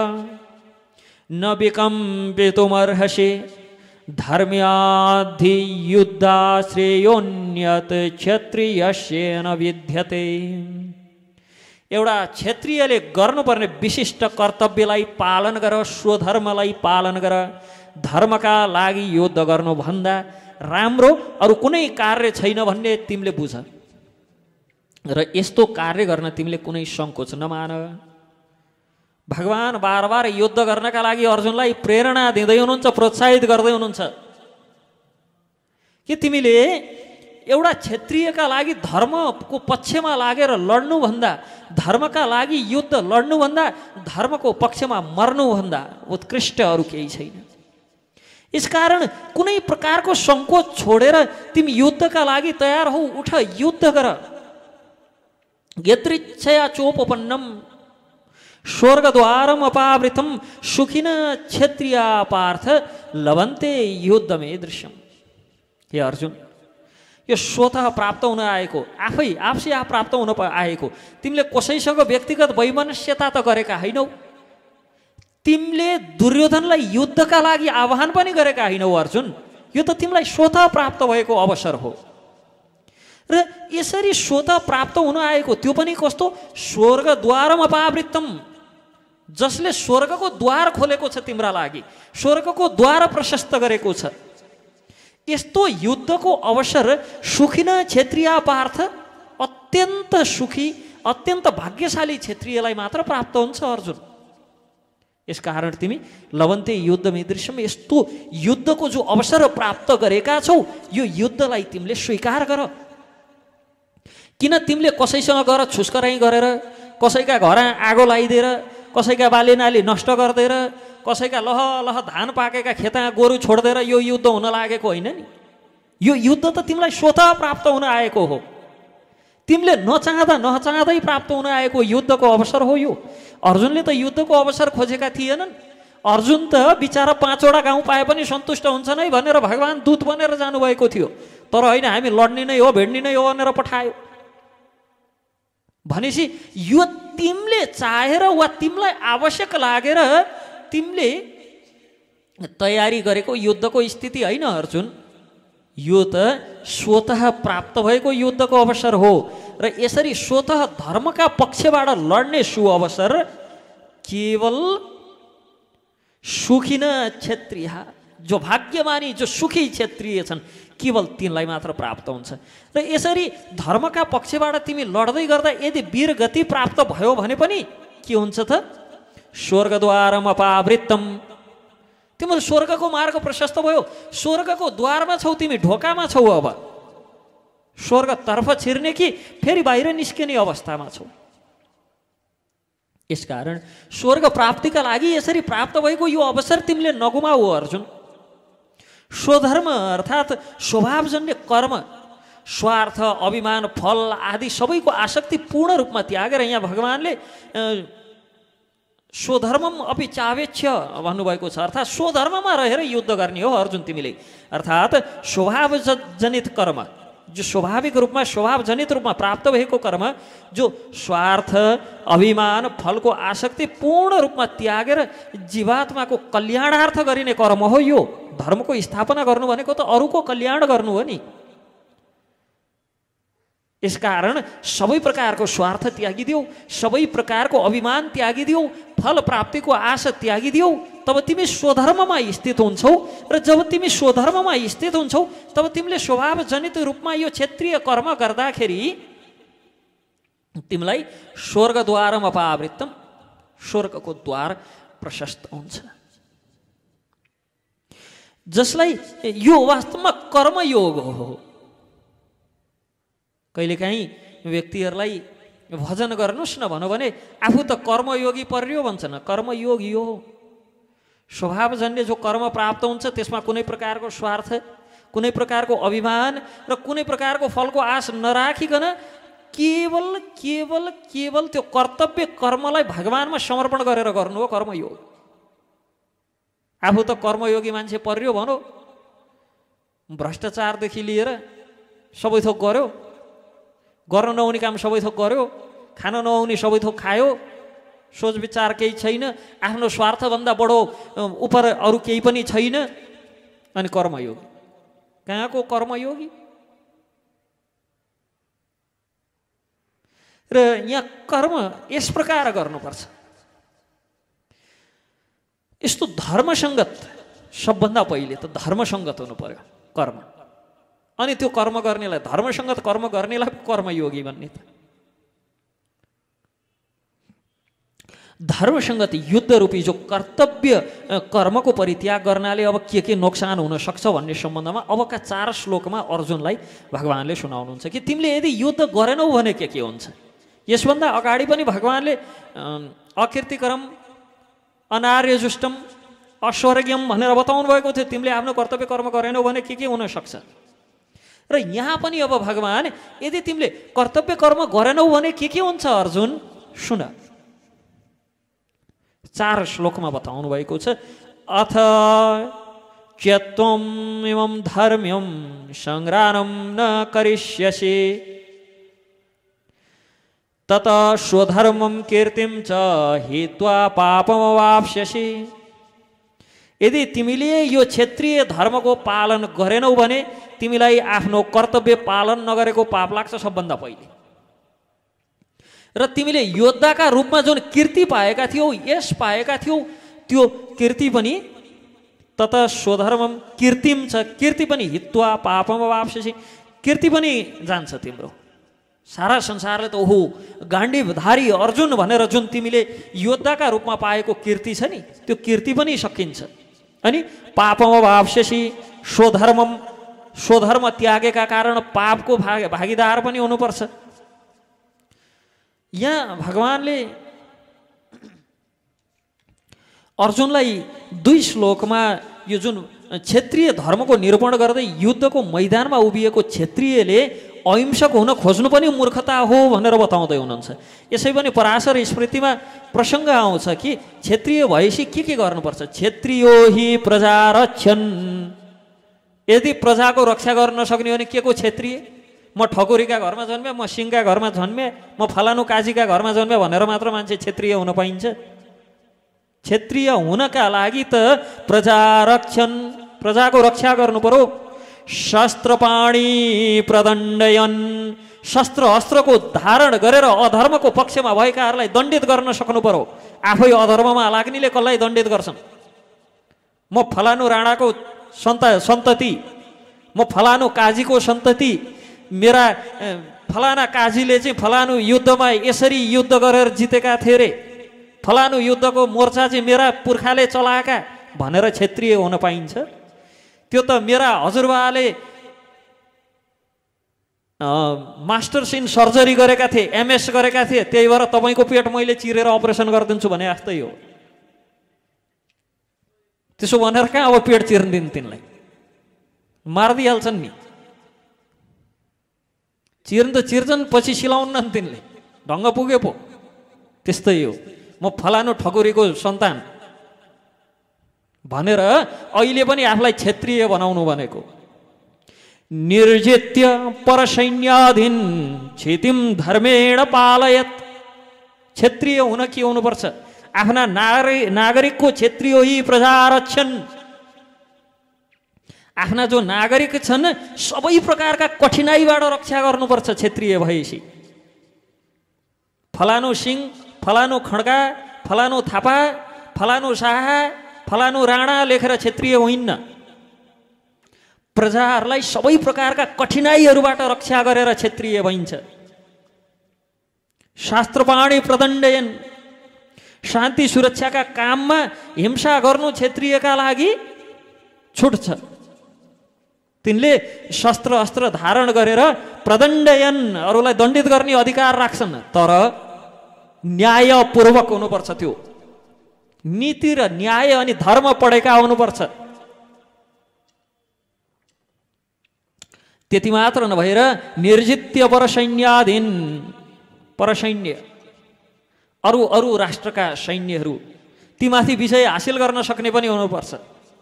न विकम्पितुमर्हसि धर्म्याद्धि युद्धा श्रेयोन्यत क्षत्रियस्येन विद्यते। एउटा क्षत्रियले गर्नुपर्ने विशिष्ट कर्तव्यलाई पालन गर, स्वधर्मलाई पालन गर। धर्मका लागि युद्ध गर्नुभन्दा राम्रो अरू कुनै कार्य छैन भन्ने तिमीले बुझ, र यस्तो कार्य गर्न तिमीले कुनै सङ्कोच नमान। भगवान बार बार युद्ध गर्नका लागि अर्जुनलाई प्रेरणा दिँदै हुनुहुन्छ, प्रोत्साहित गर्दै हुनुहुन्छ कि तिमीले एउटा क्षत्रियका लागि धर्मको पक्षमा लागेर लड्नुभन्दा, धर्मका लागि युद्ध लड्नुभन्दा धर्मको पक्षमा मर्नुभन्दा उत्कृष्ट अरू केही छैन। यसकारण कुनै प्रकारको सङ्कोच छोडेर तिमी युद्धका लागि तयार हौ, उठ युद्ध गर। यदृच्छया चोपपन्नम स्वर्गद्वारम अपावृतम सुखिन क्षत्रिया पार्थ लभन्ते युद्धमे दृश्यम। हे अर्जुन, यो स्वतः प्राप्त हुन आएको, आफै प्राप्त हुन आएको। तिमीले कसैसँग व्यक्तिगत वैमनस्यता त गरेका होइनौ, तिमीले दुर्योधनलाई युद्धका लागि आह्वान पनि गरेका होइनौ अर्जुन। यो त तिमीलाई स्वतः प्राप्त भएको अवसर हो। र यसरी स्वतः प्राप्त हुन आएको, त्यो पनि कस्तो? स्वर्गद्वारम अपावृतम, जसले स्वर्गको द्वार खोलेको छ तिम्रा लागि, स्वर्गको द्वार प्रशस्त गरेको छ। यस्तो युद्धको अवसर सुखिन क्षत्रिय पार्थ, अत्यन्त सुखी, अत्यन्त भाग्यशाली क्षत्रियलाई मात्र प्राप्त हुन्छ अर्जुन। यसकारण तिमी लवन्ते युद्धमिदृश्यम, यस्तो युद्धको जो अवसर प्राप्त गरेका छौ यो युद्धलाई तिमीले स्वीकार गर। किन तिमीले कसैसँग गएर छुस्कराई गरेर, कसैका घर आगो लगाइदिएर, कसैका बालीनाली नष्ट गरिदिएर, कसैका लह लह धान पाकेका खेता गोरु छोडिदिएर यो युद्ध हुन लागेको होइन नि। यो युद्ध त तिमीलाई स्वतः प्राप्त हुन आएको हो। तिमीले नचाहँदा नचाहँदै प्राप्त हुन आएको युद्धको अवसर हो यो। अर्जुनले त युद्धको अवसर खोजेका थिएनन्। अर्जुन त बिचारा 5 वटा गाउँ पाए पनि सन्तुष्ट हुन्छ नै भनेर भगवान् दूत बनेर जानुभएको थियो। तर होइन, हामी लड्ने नै हो, भेड्ने नै हो भनेर पठायो। भनेपछि यो तिमीले चाहेर वा तिमीलाई आवश्यक लागेर तिमीले तयारी गरेको युद्धको स्थिति होइन अर्जुन। यो त स्वतः प्राप्त भएको युद्धको अवसर हो। र यसरी स्वतः धर्मका पक्षबाट लड्ने सुअवसर केवल सुखी न क्षत्रिय, जो भाग्यमानी, जो सुखी क्षत्रिय छन्, केवल तिनलाई मात्र प्राप्त हुन्छ। र यसरी धर्मका पक्षबाट तिमी लड्दै गर्दा यदि वीरगति प्राप्त भयो भने पनि के हुन्छ त? स्वर्गद्वारम अपावृत्तम, तिम्रो स्वर्गको मार्ग प्रशस्त भयो। स्वर्गको द्वारमा छौ तिमी, ढोकामा छौ। अब स्वर्गतर्फ छिर्ने कि फेरि बाहिर निस्किने अवस्थामा छौ। यसकारण स्वर्ग प्राप्तिका लागि यसरी प्राप्त भएको यो अवसर तिमीले नगुमाऊ अर्जुन। स्वधर्म अर्थात् स्वभावजन्य कर्म, स्वार्थ, अभिमान, फल आदि सबैको आसक्ति पूर्ण रूपमा त्यागेर यहाँ भगवान्ले स्वधर्मम अपि चावेच्छ भन्नुभएको छ। अर्थात् स्वधर्ममा रहेर युद्ध गर्ने हो अर्जुन तिमीले। अर्थात् स्वभावजनित कर्म, जो स्वाभाविक रूपमा स्वभावजनित रूपमा प्राप्त भएको कर्म, जो स्वार्थ, अभिमान, फलको आसक्ति पूर्ण रूपमा त्यागेर जीवात्माको कल्याणार्थ गरिने कर्म हो यो। धर्मको स्थापना गर्नु भनेको त अरूको कल्याण गर्नु हो नि। यसकारण सबै प्रकारको स्वार्थ त्यागिदेऊ, सबै प्रकारको अभिमान त्यागिदेऊ, फल प्राप्तिको आशा त्यागिदेऊ, तब तिमी स्वधर्ममा स्थित हुन्छौ। र जब तिमी स्वधर्ममा स्थित हुन्छौ तब तिमीले स्वभावजनित रूपमा यो क्षेत्रीय कर्म गर्दाखेरि तिमीलाई स्वर्गद्वारमा अपावृत्तम, स्वर्गको द्वार प्रशस्त हुन्छ। जसलाई यो वास्तवमा कर्मयोग हो। कहिलेकाहीँ व्यक्तिहरूलाई भजन गर्नुहोस् न भन्यो भने आफू त कर्मयोगी पर्यो भन्छन्। कर्मयोग यो हो। स्वभावजन्य जो कर्म प्राप्त हुन्छ त्यसमा कुनै प्रकारको स्वार्थ, कुनै प्रकारको अभिमान र कुनै प्रकारको फलको आश नराखिकन केवल केवल केवल त्यो कर्तव्य कर्मलाई भगवानमा समर्पण गरेर गर्नु हो कर्मयोग। आफू त कर्मयोगी मान्छे पर्यो भनौँ, भ्रष्टाचारदेखि लिएर सबै थोक गर्यो, गर्न नहुने काम सबै थोक गर्यो, खान नहुने सबै थोक खायो, सोच विचार केही छैन, आफ्नो स्वार्थभन्दा बडो उपर अरू केही पनि छैन, अनि कर्मयोगी। कहाँको कर्मयोगी? र यहाँ कर्म यस प्रकार गर्नुपर्छ। यस्तो धर्मसङ्गत, सबभन्दा पहिले त धर्मसङ्गत हुनु पर्यो कर्म। अनि त्यो कर्म गर्नेलाई, धर्मसङ्गत कर्म गर्नेलाई कर्मयोगी भन्ने त। धर्मसङ्गत युद्धरूपी जो कर्तव्य कर्मको परित्याग गर्नाले अब के नोक्सान हुन सक्छ भन्ने सम्बन्धमा अबका 4 श्लोकमा अर्जुनलाई भगवानले सुनाउनुहुन्छ कि तिमीले यदि युद्ध गरेनौ भने के हुन्छ। यसभन्दा अगाडि पनि भगवानले अकीर्तिकरम, अनार्यजुष्टम, अस्वर्ग्यम भनेर बताउनु भएको थियो। तिमीले आफ्नो कर्तव्य कर्म गरेनौ भने के हुन सक्छ। र यहाँ पनि अब भगवान यदि तिमीले कर्तव्य कर्म गरेनौ भने के हुन्छ अर्जुन सुन। 4 श्लोकमा बताउनु भएको छ। अथ त्यत्वम इमं धर्म्यम संग्रामं न करिष्यसि तत स्वधर्मं कीर्तिं च हित्वा पापमवाप्स्यसि। यदि तिमीले यो क्षेत्रीय धर्मको पालन गरेनौ भने तिमीलाई आफ्नो कर्तव्य पालन नगरेको पाप लाग्छ सबभन्दा पहिले। र तिमीले योद्धाका रूपमा जुन कीर्ति पाएका थियौ, यश पाएका थियौ, त्यो कीर्ति पनि तत स्वधर्मम कीर्तिम छ, कीर्ति पनि हित्वा पापमवाप्स्यसि, कीर्ति पनि जान्छ तिम्रो। सारा संसारले त ओहो गाण्डीवधारी अर्जुन भनेर जुन तिमीले योद्धाका रूपमा पाएको कीर्ति छ नि, त्यो कीर्ति पनि सकिन्छ। अनि पापमवाप्स्यसि स्वधर्म त्यागेका कारण पापको भागीदार पनि हुनुपर्छ। यहाँ भगवानले अर्जुनलाई 2 श्लोकमा यो जुन क्षेत्रीय धर्मको निरूपण गर्दै युद्धको मैदानमा उभिएको क्षेत्रीयले अहिंसक हुन खोज्नु पनि मूर्खता हो भनेर बताउँदै हुनुहुन्छ। यसै पनि पराशर स्मृतिमा प्रसङ्ग आउँछ कि क्षेत्रीय भएपछि के गर्नुपर्छ। क्षेत्रीयो हि प्रजा रक्षन्, यदि प्रजाको रक्षा गर्न नसक्ने भने के को क्षेत्रीय? म ठकुरीका घरमा जन्मे, म सिंहका घरमा जन्मे, म फलानु काजीका घरमा जन्मे भनेर मात्र मान्छे क्षेत्रीय हुन पाइन्छ? क्षेत्रीय हुनका लागि त प्रजा रक्षन्, प्रजाको रक्षा गर्नु पर्यो। शस्त्रपाणी प्रदण्डयन्, शस्त्र अस्त्रको धारण गरेर अधर्मको पक्षमा भएकाहरूलाई दण्डित गर्न सक्नु पर्यो। आफै अधर्ममा लाग्नेले कसलाई दण्डित गर्छन्? म फलानु राणाको सन्तति, म फलानु काजीको सन्तति, मेरा फलाना काजीले चाहिँ फलानु युद्धमा यसरी युद्ध गरेर जितेका थिए रे, फलानु युद्धको मोर्चा चाहिँ मेरा पुर्खाले चलाएका भनेर क्षेत्रीय हुन पाइन्छ? त्यो त मेरा हजुरबाले मास्टर्स इन सर्जरी गरेका थिए, एमएस गरेका थिए, त्यही भएर तपाईँको पेट मैले चिरेर अपरेसन गरिदिन्छु भने जस्तै हो। त्यसो भनेर कहाँ अब पेट चिर्न दिनु? तिनलाई मारिदिइहाल्छन् नि। चिर्न त चिर्छन्, पछि सिलाउन्न तिनले, ढङ्ग पुगे पो। त्यस्तै हो, म फलानु ठकुरीको सन्तान भनेर अहिले पनि आफूलाई क्षेत्रीय बनाउनु भनेको। निर्जित्य परसैन्याधीन क्षितिम धर्मेण पालयत, क्षेत्रीय हुन के हुनुपर्छ? आफ्ना नागरिकको क्षेत्रीय ही प्रजा रक्षन्, आफ्ना जो नागरिक छन् सबै प्रकारका कठिनाइबाट रक्षा गर्नुपर्छ क्षेत्रीय भएपछि। फलानु सिंह, फलानु खड्का, फलानु थापा, फलानु शाह, फलानु राणा लेखेर क्षेत्रीय होइन्न। प्रजाहरूलाई सबै प्रकारका कठिनाइहरूबाट रक्षा गरेर क्षेत्रीय भइन्छ। शास्त्रपाणी प्रदण्डयन्, शान्ति सुरक्षाका काममा हिंसा गर्नु क्षेत्रीयका लागि छुट छ। तिनले शस्त्र अस्त्र धारण गरेर प्रदण्डयन्, अरूलाई दण्डित गर्ने अधिकार राख्छन्, तर न्यायपूर्वक हुनुपर्छ। त्यो नीति र न्याय अनि धर्म पढेका हुनुपर्छ। त्यति मात्र नभएर निर्जित्य परसैन्याधीन, परसैन्य अरू राष्ट्रका सैन्यहरू तीमाथि विजय हासिल गर्न सक्ने पनि हुनुपर्छ।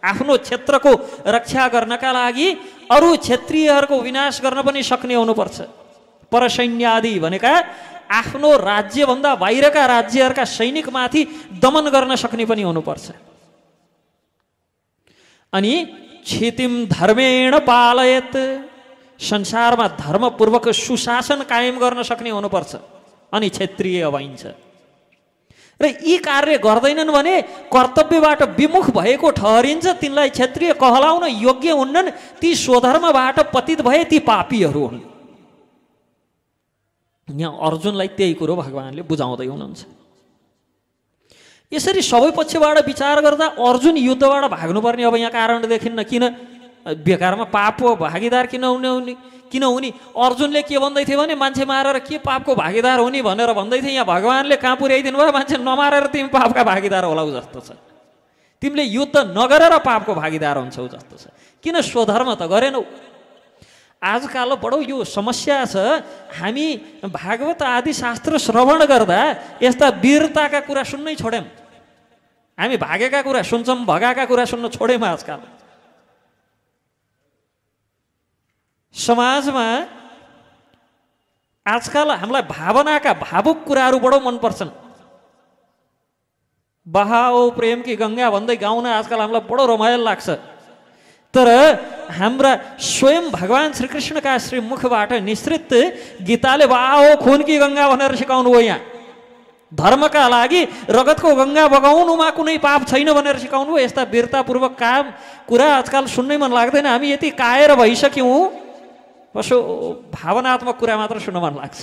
आफ्नो क्षेत्रको रक्षा गर्नका लागि अरू क्षेत्रीयहरूको विनाश गर्न पनि सक्ने हुनुपर्छ। परसैन्यादि भनेका आफ्नो राज्यभन्दा बाहिरका राज्यहरूका सैनिकमाथि दमन गर्न सक्ने पनि हुनुपर्छ। अनि क्षितिम धर्मेण पालयत, संसारमा धर्मपूर्वक सुशासन कायम गर्न सक्ने हुनुपर्छ, अनि क्षेत्रीय भइन्छ। र यी कार्य गर्दैनन् भने कर्तव्यबाट विमुख भएको ठहरिन्छ, तिनलाई क्षेत्रीय कहलाउन योग्य हुन्नन्। ती स्वधर्मबाट पतित भए ती पापीहरू हुन्। यहाँ अर्जुनलाई त्यही कुरो भगवानले बुझाउँदै हुनुहुन्छ। यसरी सबै पक्षबाट विचार गर्दा अर्जुन युद्धबाट भाग्नुपर्ने अब यहाँ कारण देखिन्न। किन बेकारमा पापको भागीदार किन हुने? अर्जुनले के भन्दै थियो भने मान्छे मारेर के पापको भागीदार हुने भनेर भन्दै थियो। यहाँ भगवानले कहाँ पुर्याइदिनु भयो? मान्छे नमारेर तिमी पापका भागीदार होलाउ जस्तो छ। तिमीले युद्ध नगरेर पापको भागीदार हुन्छौ जस्तो छ। किन स्वधर्म त गरेनौ? आजकाल बडो यो समस्या छ। हामी भागवत आदि शास्त्र श्रवण गर्दा यस्ता वीरताका कुरा सुन्नै छोड्यौँ। हामी भागेका कुरा सुन्छौँ, भगाएका कुरा सुन्न छोड्यौँ। आजकल समाजमा आजकल हामीलाई भावनाका भावुक कुराहरू बडो मनपर्छन्। बहाओ प्रेम की गङ्गा भन्दै गाउन आजकल हामीलाई बडो रमाइलो लाग्छ। तर हाम्रा स्वयं भगवान श्रीकृष्णका श्रीमुखबाट निश्रित गीताले बहाओ खुन की गङ्गा भनेर सिकाउनु भयो। यहाँ धर्मका लागि रगतको गङ्गा बगाउनुमा कुनै पाप छैन भनेर सिकाउनु भयो। यस्ता वीरतापूर्वक काम कुरा आजकल सुन्नै मन लाग्दैन। हामी यति कायर भइसक्यौँ कसो भावनात्मक कुरा मात्र सुन्न मन लाग्छ।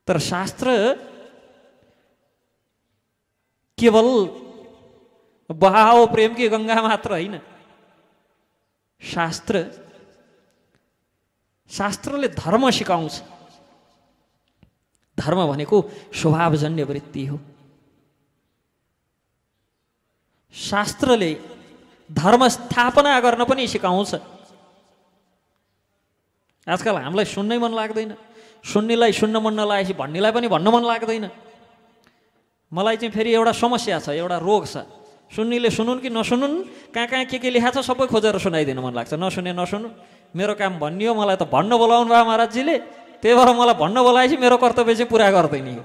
तर शास्त्र केवल बहाओ प्रेम की गंगा मात्र होइन। शास्त्रले धर्म सिकाउँछ। धर्म भनेको स्वभावजन्य वृत्ति हो। शास्त्रले धर्म स्थापना गर्न पनि सिकाउँछ। आजकल हामीलाई सुन्नै मन लाग्दैन, सुन्नेलाई सुन्न मन नलागेपछि भन्नेलाई पनि भन्न मन लाग्दैन। मलाई चाहिँ फेरि एउटा समस्या छ, एउटा रोग छ। सुन्नेले सुनुन् कि नसुनुन्, कहाँ कहाँ के लेखा छ सबै खोजेर सुनाइदिन मन लाग्छ। नसुने नसुनु, मेरो काम भन्ने हो। मलाई त भन्न बोलाउनु भयो महाराजजीले, त्यही भएर मलाई भन्न बोलाएपछि मेरो कर्तव्य चाहिँ पुरा गर्दैन हो।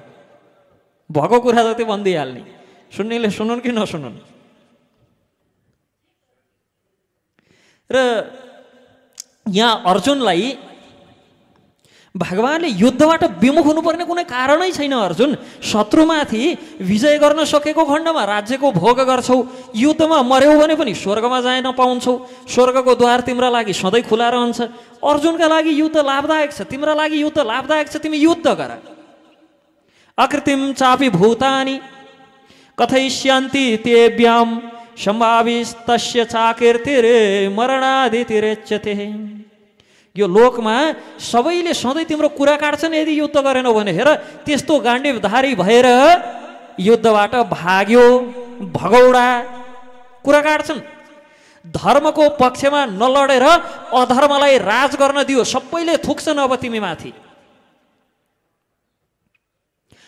भएको कुरा जति भनिदिइहाल्ने, सुन्नेले सुनुन् कि नसुनुन्। र यहाँ अर्जुनलाई भगवानले युद्धबाट विमुख हुनुपर्ने कुनै कारणै छैन। अर्जुन, शत्रुमाथि विजय गर्न सकेको खण्डमा राज्यको भोग गर्छौ, युद्धमा मर्यौ भने पनि स्वर्गमा जान नपाउँछौ। स्वर्गको द्वार तिम्रा लागि सधैँ खुला रहन्छ। अर्जुनका लागि युद्ध लाभदायक छ, तिम्रा लागि युद्ध लाभदायक छ। तिमी युद्ध गर। अकृतिम चापि भूतानि कथयिष्यन्ति तेभ्याम सम्भाविस्तस्य चाकीर्तिरे मरणादितिरेच्यते। यो लोकमा सबैले सधैँ तिम्रो कुरा काट्छन् यदि युद्ध गरेनौ भने। हेर, त्यस्तो गाण्डीवधारी भएर युद्धबाट भाग्यो, भगौडा कुरा काट्छन्। धर्मको पक्षमा नलडेर अधर्मलाई राज गर्न दियो, सबैले थुक्छन् अब तिमी माथि।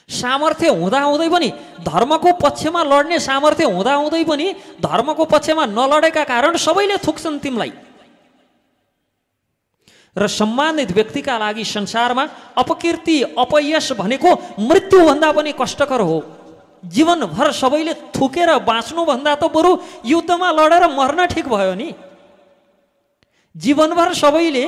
सामर्थ्य हुँदाहुँदै पनि, धर्मको पक्षमा लड्ने सामर्थ्य हुँदाहुँदै पनि धर्मको पक्षमा नलडेका कारण सबैले थुक्छन् तिमीलाई। र सम्मानित व्यक्तिका लागि संसारमा अपकीर्ति, अपयश भनेको मृत्युभन्दा पनि कष्टकर हो। जीवनभर सबैले थुकेर बाँच्नुभन्दा त बरु युद्धमा लडेर मर्न ठिक भयो नि। जीवनभर सबैले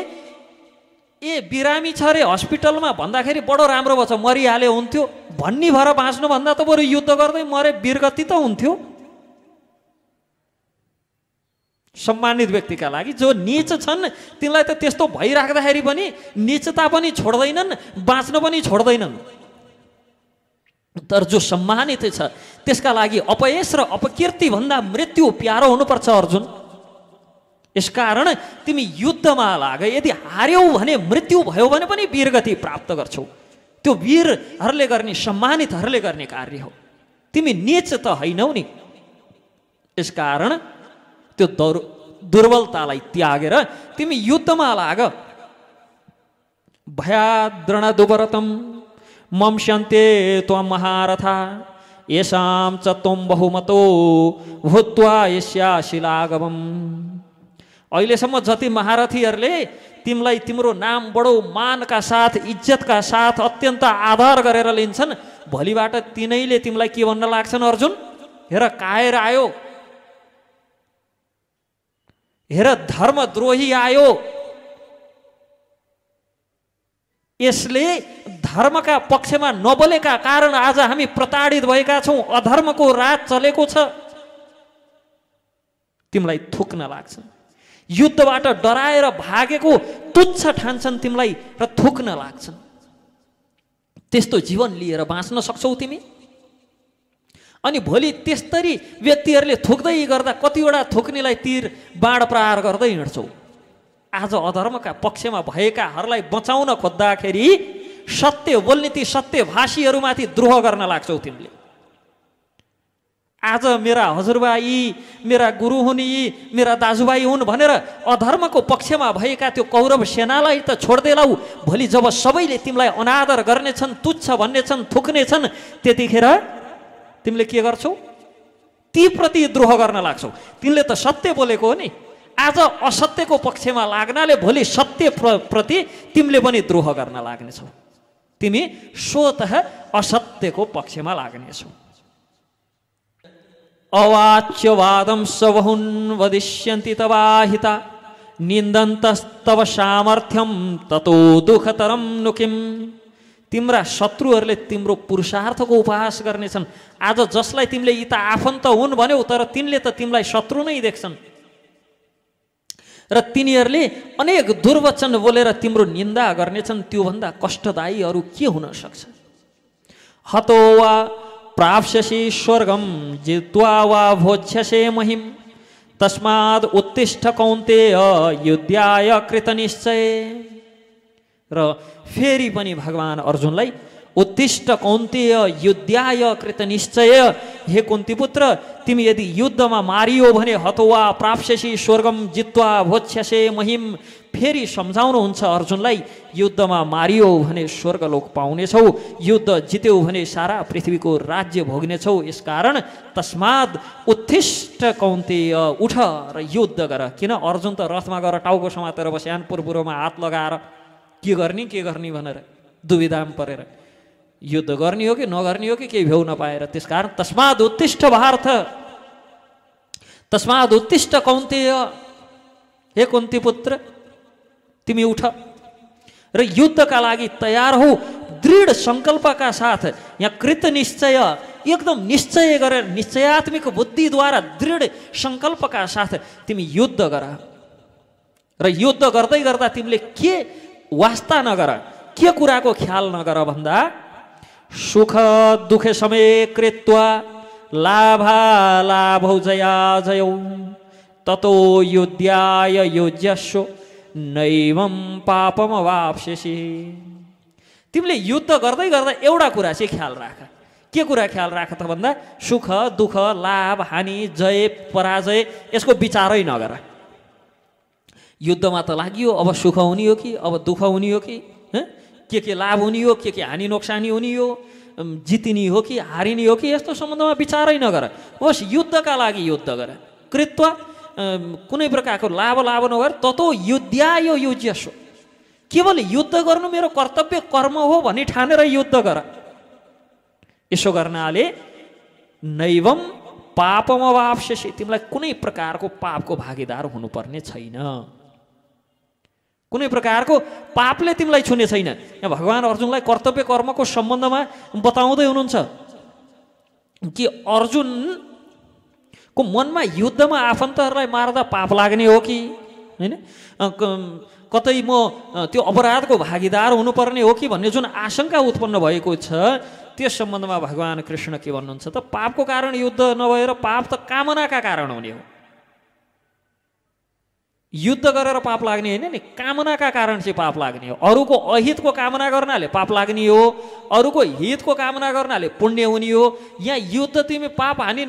बिरामी छ अरे हस्पिटलमा भन्दाखेरि बडो राम्रो भएछ, मरिहाले हुन्थ्यो भन्ने भएर बाँच्नुभन्दा त बरु युद्ध गर्दै मरे वीरगति त हुन्थ्यो। सम्मानित व्यक्तिका लागि जो नीच छन् तिनलाई त त्यस्तो भइराख्दाखेरि पनि नीचता पनि छोड्दैनन्, बाँच्न पनि छोड्दैनन्। तर जो सम्मानित छ त्यसका लागि अपयश र अपकीर्ति भन्दा मृत्यु प्यारो हुनुपर्छ अर्जुन। यसकारण तिमी युद्धमा लाग। यदि हार्यौ भने, मृत्यु भयो भने पनि वीरगति प्राप्त गर्छौ। त्यो वीरहरूले गर्ने, सम्मानितहरूले गर्ने कार्य हो। तिमी नीच त हैनौ नि। यसकारण त्यो दुर्बलतालाई त्यागेर तिमी युद्धमा लाग। भयाद्रणदुवरतम मंस्यन्ते त्वं महारथा येषां च त्वं बहुमतो भूत्वा यस्यासि लाघवम्। अहिलेसम्म जति महारथीहरूले तिमीलाई तिम्रो नाम बडो मानका साथ, इज्जतका साथ अत्यन्त आदर गरेर लिन्छन्, भोलिबाट तिनैले तिमीलाई के भन्न लाग्छन्? अर्जुन, हेर कायर आयो, हेर धर्मद्रोही आयो। यसले धर्मका पक्षमा नबोलेका कारण आज हामी प्रताडित भएका छौँ। अधर्मको राज चलेको छ। तिमीलाई थुक्न लाग्छ। युद्धबाट डराएर भागेको तुच्छ ठान्छन् तिमीलाई र थुक्न लाग्छन्। त्यस्तो जीवन लिएर बाँच्न सक्छौ तिमी? अनि भोलि त्यस्तरी व्यक्तिहरूले थुक्दै गर्दा कतिवटा थुक्नेलाई तीर बाण प्रहार गर्दै हिँड्छौ। आज अधर्मका पक्षमा भएकाहरूलाई बचाउन खोज्दाखेरि सत्य बोल्ने ती सत्यभाषीहरूमाथि द्रोह गर्न लाग्छौ तिमीले। आज मेरा हजुरबा यी, मेरा गुरु हुन् यी, मेरा दाजुभाइ हुन् भनेर अधर्मको पक्षमा भएका त्यो कौरव सेनालाई त छोड्दै लाऊ। भोलि जब सबैले तिमीलाई अनादर गर्नेछन्, तुच्छ भन्नेछन्, थुक्नेछन्, त्यतिखेर तिमीले के गर्छौ? ती प्रति द्रोह गर्न लाग्छौ। तिमीले त सत्य बोलेको हो नि। आज असत्यको पक्षमा लाग्नाले भोलि सत्य प्रति तिमीले पनि द्रोह गर्न लाग्नेछौ। तिमी स्वतः असत्यको पक्षमा लाग्नेछौ। अवाच्यवादं सबहुन् वदिष्यन्ति तवाहिता निन्दन्तस्तव सामर्थ्यं ततो दुःखतरं नु किम्। तिम्रा शत्रुहरूले तिम्रो पुरुषार्थको उपहास गर्नेछन्। आज जसलाई तिमीले यी त आफन्त हुन् भन्यौ, तर तिनले त तिमीलाई शत्रु नै देख्छन्। र तिनीहरूले अनेक दुर्वचन बोलेर तिम्रो निन्दा गर्नेछन्, त्योभन्दा कष्टदायी अरू के हुन सक्छ। हतो वा प्राप्स्यसि स्वर्गम जित्वा वा भोज्यसे महिम तस्माद् उत्तिष्ठ कौन्तेय युद्धाय कृतनिश्चय। र फेरि पनि भगवान अर्जुनलाई उत्तिष्ठ कौन्तेय युद्धाय कृतनिश्चय, हे कुन्तीपुत्र तिमी यदि युद्धमा मारियो भने हतोवा प्राप्स्यसि स्वर्गम जित्वा भोज्यसे महिम, फेरि सम्झाउनुहुन्छ अर्जुनलाई युद्धमा मारियो भने स्वर्गलोक पाउनेछौ, युद्ध जित्यौ भने सारा पृथ्वीको राज्य भोग्नेछौ। यसकारण तस्माद् उत्तिष्ठ कौन्तेय, उठ र युद्ध गर। किन अर्जुन त रथमा गएर टाउको समातेर बस्यान, पुरपुरोमा हात लगाएर के गर्ने भनेर दुविधामा परेर युद्ध गर्ने हो कि नगर्ने हो कि केही भ्याउ नपाएर। त्यसकारण तस्माद् उत्तिष्ठ भारत, तस्माद् उत्तिष्ठ कौन्तेय, हे कुन्तीपुत्र तिमी उठ र युद्धका लागि तयार हो, दृढ सङ्कल्पका साथ। यहाँ कृत निश्चय, एकदम निश्चय गरेर निश्चयात्मक बुद्धिद्वारा दृढ सङ्कल्पका साथ तिमी युद्ध गर। र युद्ध गर्दै गर्दा तिमीले के वास्ता नगर, के कुराको ख्याल नगर भन्दा सुख दुःख समय कृत्वा लाभालाभौ जया जयौ ततो युद्धाय युज्यस्व नैवं पापम वाप्स्यसि। तिमीले युद्ध गर्दै गर्दा एउटा कुरा चाहिँ ख्याल राख। के कुरा ख्याल राख त भन्दा सुख दुःख लाभ हानि जय पराजय यसको विचारै नगर। युद्धमा त लागि अब सुख हुने हो कि अब दुःख हुने हो कि के लाभ हुने हो, के हानि नोक्सानी हुने हो, जितिने हो कि हारिने हो कि, यस्तो सम्बन्धमा विचारै नगर। होस् युद्धका लागि युद्ध गर। कृत्वा कुनै प्रकारको लाभ नगर, ततो युद्धाय युज्यस्व, केवल युद्ध गर्नु मेरो कर्तव्य कर्म हो भनी ठानेर युद्ध गर। यसो गर्नाले नैवं पापम वाप्स्यसि, तिमीलाई कुनै प्रकारको पापको भागीदार हुनुपर्ने छैन, कुनै प्रकारको पापले तिमीलाई छुने छैन। यहाँ भगवान अर्जुनलाई कर्तव्य कर्मको सम्बन्धमा बताउँदै हुनुहुन्छ कि अर्जुनको मनमा युद्धमा आफन्तहरूलाई मार्दा पाप लाग्ने हो कि होइन, कतै म त्यो अपराधको भागीदार हुनुपर्ने हो कि भन्ने जुन आशंका उत्पन्न भएको छ, त्यस सम्बन्धमा भगवान कृष्ण के भन्नुहुन्छ त, पापको कारण युद्ध नभएर पाप त कामनाका कारण हुने हो। युद्ध गरेर पाप लाग्ने होइन नि, कामनाका कारण चाहिँ पाप लाग्ने हो। अरूको अहितको कामना गर्नाले पाप लाग्ने हो, अरूको हितको कामना गर्नाले पुण्य हुने हो। यहाँ युद्ध तिमी पाप हानि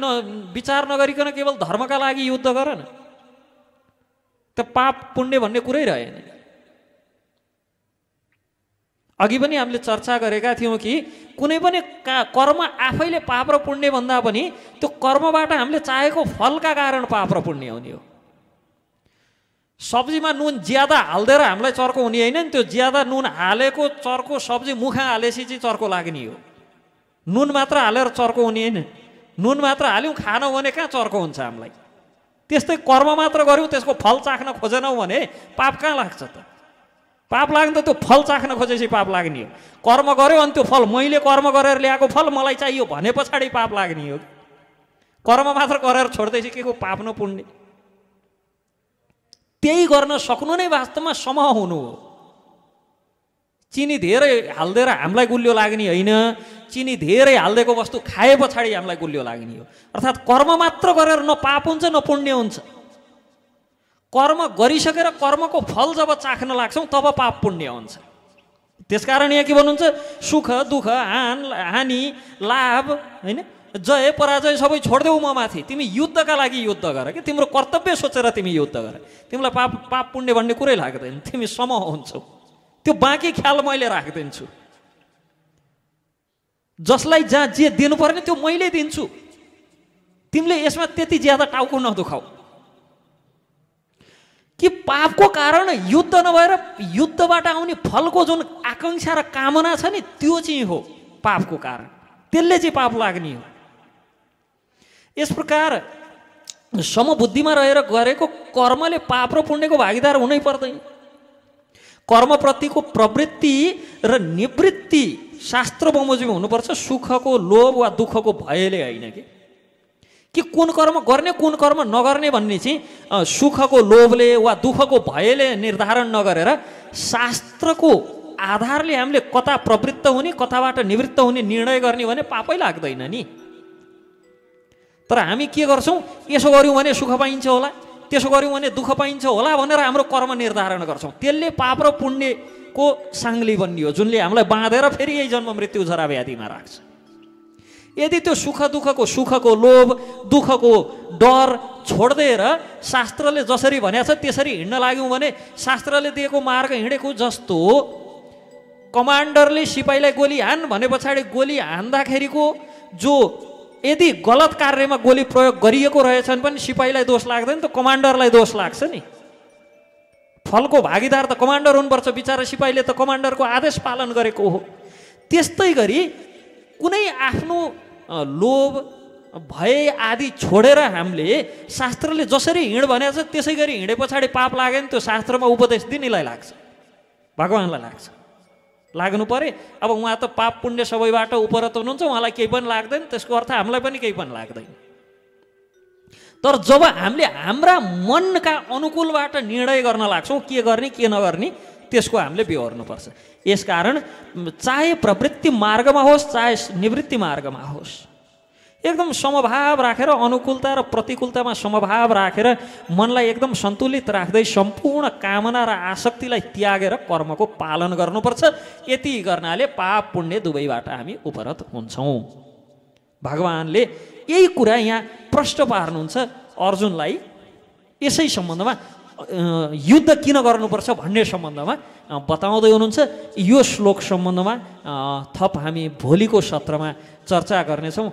विचार नगरिकन केवल धर्मका लागि युद्ध गर न, त पाप पुण्य भन्ने कुरै रहेन। अघि पनि हामीले चर्चा गरेका थियौँ कि कुनै पनि कर्म आफैले पाप र पुण्य भन्दा पनि त्यो कर्मबाट हामीले चाहेको फलका कारण पाप र पुण्य हुने हो। सब्जीमा नुन ज्यादा हालिदिएर हामीलाई चर्को हुने होइन नि, त्यो ज्यादा नुन हालेको चर्को सब्जी मुखा हालेपछि चाहिँ चर्को लाग्ने हो। नुन मात्र हालेर चर्को हुने होइन, नुन मात्र हाल्यौँ खानौँ भने कहाँ चर्को हुन्छ हामीलाई। त्यस्तै कर्म मात्र गऱ्यौँ त्यसको फल चाख्न खोजेनौँ भने पाप कहाँ लाग्छ त। पाप लाग्नु त त्यो फल चाख्न खोजेपछि पाप लाग्ने हो। कर्म गऱ्यो अनि त्यो फल मैले कर्म गरेर ल्याएको फल मलाई चाहियो भने पछाडि पाप लाग्ने हो। कर्म मात्र गरेर छोड्दैछ के को पाप न पुण्य। त्यही गर्न सक्नु नै वास्तवमा समूह हुनु हो। चिनी धेरै हाल्दिएर हामीलाई गुलियो लाग्ने होइन, चिनी धेरै हालिदिएको वस्तु खाए पछाडि हामीलाई गुलियो लाग्ने हो। अर्थात् कर्म मात्र गरेर न पाप हुन्छ न पुण्य हुन्छ। कर्म गरिसकेर कर्मको फल जब चाख्न लाग्छौँ तब पाप पुण्य हुन्छ। त्यसकारण यहाँ के भन्नुहुन्छ, सुख दुःख हानि लाभ होइन जय पराजय सबै छोडिदेऊ म माथि, तिमी युद्धका लागि युद्ध गर कि तिम्रो कर्तव्य सोचेर तिमी युद्ध गर। तिमीलाई पाप पुण्य भन्ने कुरै लाग्दैन, तिमी समूह हुन्छौ। त्यो बाँकी ख्याल मैले राखिदिन्छु। जसलाई जहाँ जे दिनुपर्ने त्यो मैले दिन्छु, तिमीले यसमा त्यति ज्यादा टाउको नदुखाऊ। कि पापको कारण युद्ध नभएर युद्धबाट आउने फलको जुन आकांक्षा र कामना छ नि त्यो चाहिँ हो पापको कारण, त्यसले चाहिँ पाप लाग्ने हो। यस प्रकार समबुद्धिमा रहेर गरेको कर्मले पाप र पुण्यको भागीदार हुनै पर्दैन। कर्मप्रतिको प्रवृत्ति र निवृत्ति शास्त्र बमोजिम हुनुपर्छ, सुखको लोभ वा दुःखको भयले होइन। कि कुन कर्म गर्ने कुन कर्म नगर्ने भन्ने चाहिँ सुखको लोभले वा दुःखको भयले निर्धारण नगरेर शास्त्रको आधारले हामीले कता प्रवृत्त हुने कताबाट निवृत्त हुने निर्णय गर्ने भने पापै लाग्दैन नि। तर हामी के गर्छौँ, यसो गऱ्यौँ भने सुख पाइन्छ होला, त्यसो गऱ्यौँ भने दुःख पाइन्छ होला भनेर हाम्रो कर्म निर्धारण गर्छौँ। त्यसले पाप र पुण्यको साङ्ली बन्ने हो, जुनले हामीलाई बाँधेर फेरि यही जन्म मृत्यु जरा व्याधिमा राख्छ। यदि त्यो सुखको लोभ दुःखको डर छोडिदिएर शास्त्रले जसरी भनेको छ त्यसरी हिँड्न लाग्यौँ भने शास्त्रले दिएको मार्ग हिँडेको जस्तो कमान्डरले सिपाहीलाई गोली हान भने पछाडि गोली हान्दाखेरिको जो यदि गलत कार्यमा गोली प्रयोग गरिएको रहेछन् पनि सिपाहीलाई दोष लाग्दैन, त कमान्डरलाई दोष लाग्छ नि। फलको भागीदार त कमान्डर हुनुपर्छ, बिचारा सिपाहीले त कमान्डरको आदेश पालन गरेको हो। त्यस्तै गरी कुनै आफ्नो लोभ भय आदि छोडेर हामीले शास्त्रले जसरी हिँड भनेको छ त्यसै गरी हिँडे पछाडि पाप लाग्यो भने त्यो शास्त्रमा उपदेश दिनेलाई लाग्छ, भगवान्लाई लाग्छ, लाग्नु परे। अब उहाँ त पाप पुण्य सबैबाट उपरत हुनुहुन्छ, उहाँलाई केही पनि लाग्दैन, त्यसको अर्थ हामीलाई पनि केही पनि लाग्दैन। तर जब हामीले हाम्रा मनका अनुकूलबाट निर्णय गर्न लाग्छौँ के गर्ने के नगर्ने, त्यसको हामीले बेहोर्नुपर्छ। यसकारण चाहे प्रवृत्ति मार्गमा होस् चाहे निवृत्ति मार्गमा होस् एकदम समभाव राखेर अनुकूलता र प्रतिकूलतामा समभाव राखेर मनलाई एकदम सन्तुलित राख्दै सम्पूर्ण कामना र आसक्तिलाई त्यागेर कर्मको पालन गर्नुपर्छ। यति गर्नाले पाप पुण्य दुवैबाट हामी उपरत हुन्छौँ। भगवानले यही कुरा यहाँ प्रश्न पार्नुहुन्छ अर्जुनलाई। यसै सम्बन्धमा युद्ध किन गर्नुपर्छ भन्ने सम्बन्धमा बताउँदै हुनुहुन्छ। यो श्लोक सम्बन्धमा थप हामी भोलिको सत्रमा चर्चा गर्नेछौँ।